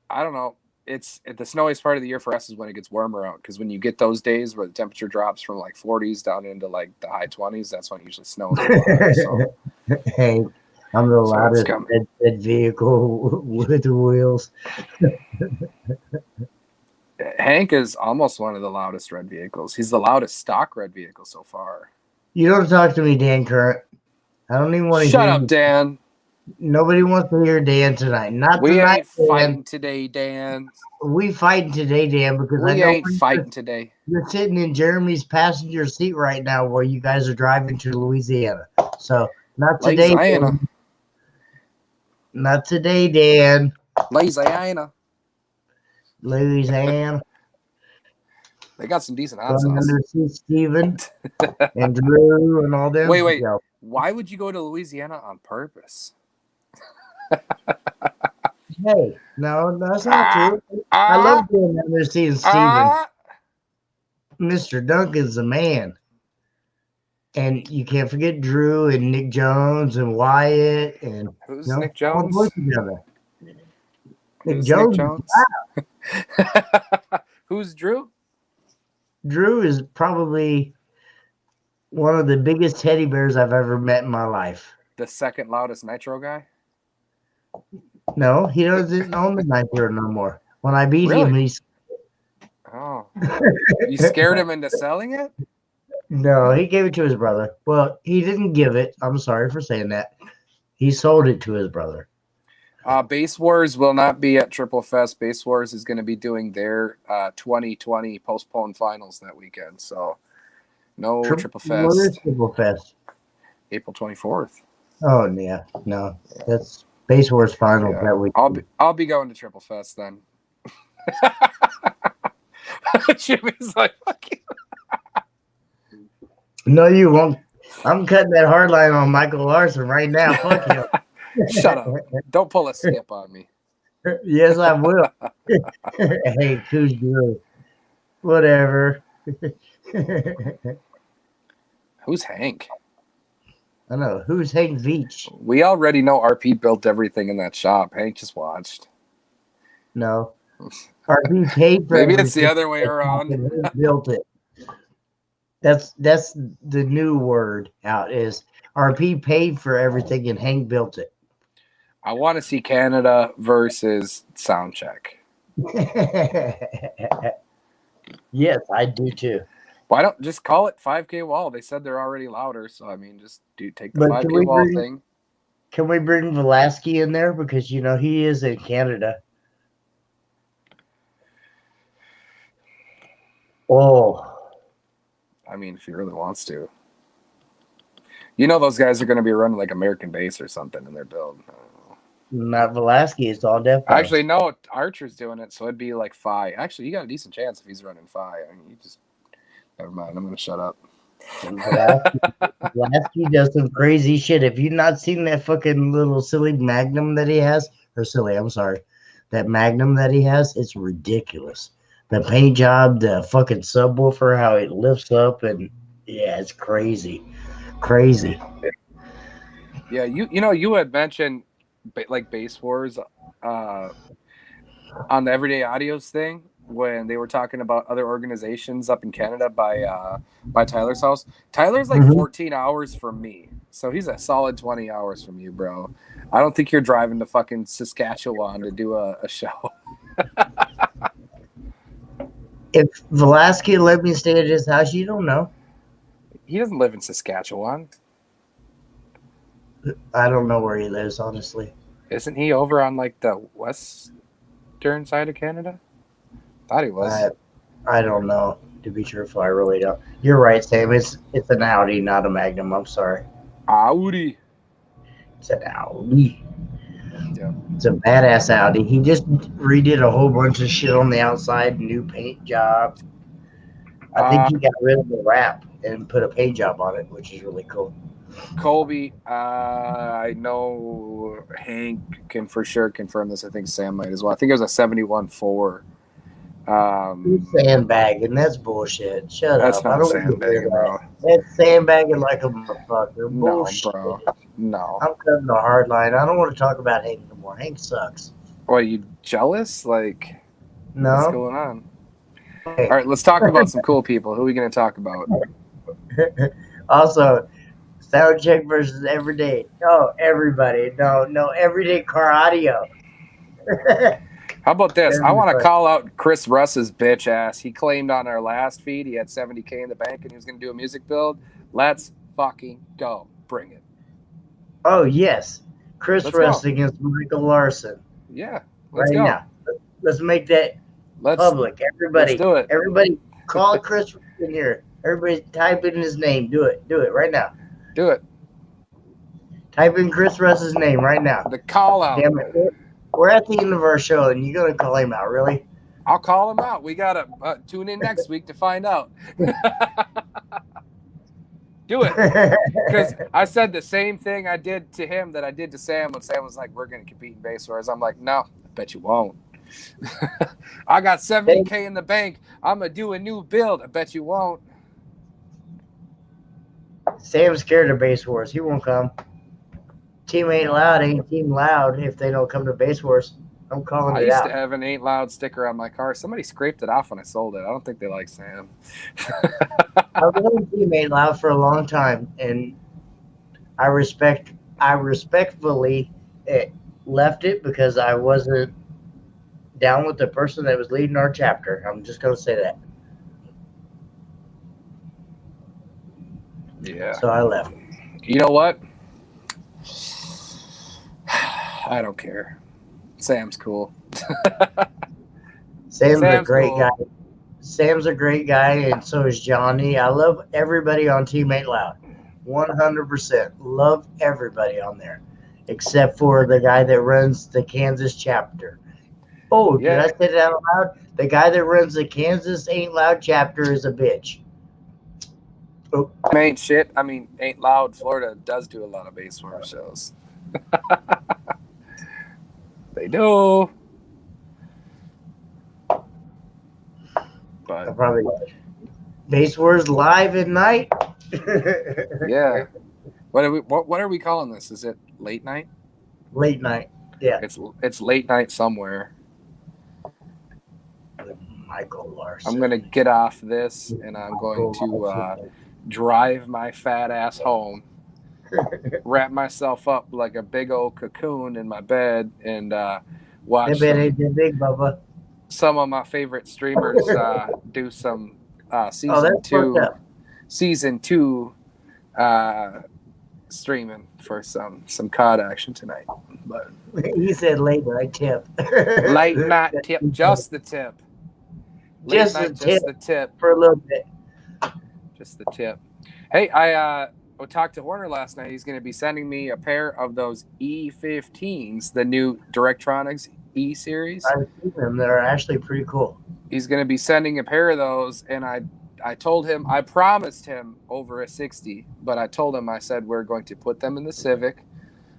don't know. It's the snowiest part of the year for us is when it gets warmer out, because when you get those days where the temperature drops from like 40s down into like the high 20s, that's when it usually snows a lot. So, Hey, I'm the So it's loudest coming. red vehicle with wheels. Hank is almost one of the loudest red vehicles. He's the loudest stock red vehicle so far. You don't talk to me, Dan Current. I don't even want to Shut hear up, you. Dan. Nobody wants to hear Dan tonight. Not We tonight, ain't Dan. fighting today, Dan. We fighting today, Dan, because I We know ain't fighting today. you're sitting in Jeremy's passenger seat right now while you guys are driving to Louisiana. So not today, Louisiana. Dan. Not today, Dan. Louisiana. Louisiana. They got some decent hot Going sauce. under see Steven and Drew and all them. Wait. Yeah. Why would you go to Louisiana on purpose? Hey, no, that's not true. I love going down there seeing Steven. Mr. Duncan's the man. And you can't forget Drew and Nick Jones and Wyatt and Who's Nick Jones? Nick Jones. Who's Drew? Drew is probably one of the biggest teddy bears I've ever met in my life. The second loudest Nitro guy? No, he doesn't own the Nitro no more. When I beat him, he's. Oh. You scared him into selling it? No, he gave it to his brother. Well, he didn't give it. I'm sorry for saying that. He sold it to his brother. Base Wars will not be at Triple Fest. Base Wars is going to be doing their 2020 postponed finals that weekend. So no Triple Fest. What is Triple Fest? April 24th. Oh, yeah. No, that's Base Wars final that weekend. I'll be going to Triple Fest then. Jimmy's like, fuck you. No, you won't. I'm cutting that hard line on Michael Larson right now. Fuck him. Shut up. Don't pull a skip on me. Yes, I will. Hey, who's Drew? Whatever. Who's Hank? I know. Who's Hank Veach? We already know RP built everything in that shop. Hank just watched. No. RP paid for Maybe it's the other way around. Hank built it. That's the new word out is RP paid for everything and Hank built it. I want to see Canada versus Soundcheck. Yes, I do too. Why don't just call it 5K Wall? They said they're already louder, so I mean, just take the 5K Wall thing. Can we bring Velasquez in there because he is in Canada? Oh, I mean, if he really wants to. Those guys are going to be running like American base or something in their build. Not Velasquez, it's all Def. Actually, no, Archer's doing it, so it'd be like Phi. Actually, you got a decent chance if he's running Phi. I mean, never mind. I'm going to shut up. Velasquez does some crazy shit. If you've not seen that fucking little silly Magnum that he has, that Magnum that he has, it's ridiculous. The paint job, the fucking subwoofer, how it lifts up, and yeah, it's crazy. Yeah, you had mentioned like Base Wars on the Everyday Audios thing when they were talking about other organizations up in Canada by Tyler's house. Tyler's like 14 hours from me, so he's a solid 20 hours from you, bro. I don't think you're driving to fucking Saskatchewan to do a show. If Velasquez let me stay at his house, you don't know. He doesn't live in Saskatchewan. I don't know where he lives, honestly. Isn't he over on like the western side of Canada? Thought he was. I don't know. To be truthful, I really don't. You're right, Sam. It's an Audi, not a Magnum. I'm sorry. Audi. It's an Audi. Yeah. It's a badass Audi. He just redid a whole bunch of shit on the outside, new paint job. I think he got rid of the wrap and put a paint job on it, which is really cool. Colby, I know Hank can for sure confirm this. I think Sam might as well. I think it was a 71.4 He's sandbagging. That's bullshit. Shut That's up. I not don't want to hear sandbagging, bro. that. That's sandbagging like a motherfucker. No, Bullshit. bro. No. I'm cutting the hard line. I don't want to talk about Hank anymore. Hank sucks. What, are you jealous? Like, what's No. going on? Hey. All right, let's talk about some cool people. Who are we going to talk about? Also, sound check versus everyday. No, everybody. No, everyday car audio. How about this? I want to Everybody. call out Chris Russ's bitch ass. He claimed on our last feed he had $70K in the bank and he was going to do a music build. Let's fucking go. Bring it. Oh, yes. Chris Let's Russ go. against Michael Larson. Yeah, let's Right go. now. Let's make that Let's public. Everybody. do it. Everybody call Chris in here. Everybody type in his name. Do it. Do it right now. Do it. Type in Chris Russ's name right now. The call out. Damn it. We're at the end of our show and you're going to call him out, really? I'll call him out. We got to tune in next week to find out. Do it. Because I said the same thing I did to him that I did to Sam when Sam was like, we're going to compete in base wars. I'm like, no, I bet you won't. I got $70K in the bank. I'm going to do a new build. I bet you won't. Sam's scared of base wars. He won't come. Team Ain't Loud ain't Team Loud if they don't come to base wars. I'm calling I it used out. to have an Ain't Loud sticker on my car. Somebody scraped it off when I sold it. I don't think they like Sam. I've known Team Ain't Loud for a long time, and I respectfully left it because I wasn't down with the person that was leading our chapter. I'm just going to say that. Yeah. So I left. You know what? I don't care. Sam's cool. Sam's a Sam's great cool. guy. Sam's a great guy, and so is Johnny. I love everybody on Team Ain't Loud. 100%. Love everybody on there, except for the guy that runs the Kansas chapter. Oh, Yeah. did I say that out loud? The guy that runs the Kansas Ain't Loud chapter is a bitch. Ain't shit. I mean, Ain't Loud. Florida does do a lot of base war shows. They do. I But probably Base Wars live at night. yeah. What are we calling this? Is it late night? Late night. Yeah. It's late night somewhere. With Michael Larson. I'm gonna get off this and I'm going to drive my fat ass home, wrap myself up like a big old cocoon in my bed, and watch That bed ain't that big, Bubba. some of my favorite streamers do some That's season two streaming for some COD action tonight. But He said late night tip. late night tip, just the tip. Late Just night, the just the tip. for a little bit. Just the tip. Hey, I talked to Horner last night. He's going to be sending me a pair of those E15s, the new Directronics E series. I've seen them. They're actually pretty cool. He's going to be sending a pair of those, and I told him, I promised him over a 60, but I told him, I said, we're going to put them in the Civic,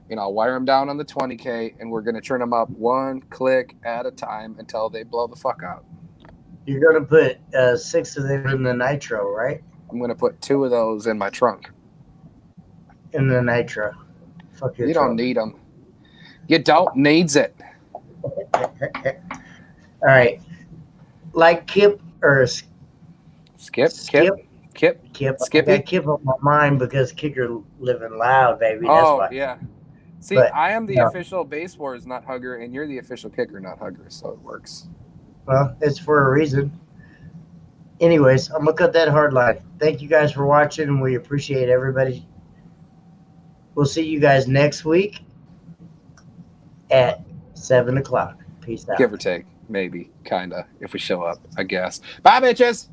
and I'll wire them down on the 20K, and we're going to turn them up one click at a time until they blow the fuck out. You're going to put 6 of them in the Nitro, right? I'm going to put 2 of those in my trunk. In the Nitro. Fuck your You don't need them. You don't needs it. All right. Like Kip or Skip. Kip. Skippy? I got Kip on my mind because Kicker living loud, baby. That's Oh, why. yeah. See, But, I am the no. official Base Wars Nut Hugger, and you're the official Kicker Nut Hugger, so it works. Well, it's for a reason. Anyways, I'm going to cut that hard line. Thank you guys for watching, and we appreciate everybody. We'll see you guys next week at 7 o'clock. Peace out. Give or take, maybe, kind of, if we show up, I guess. Bye, bitches!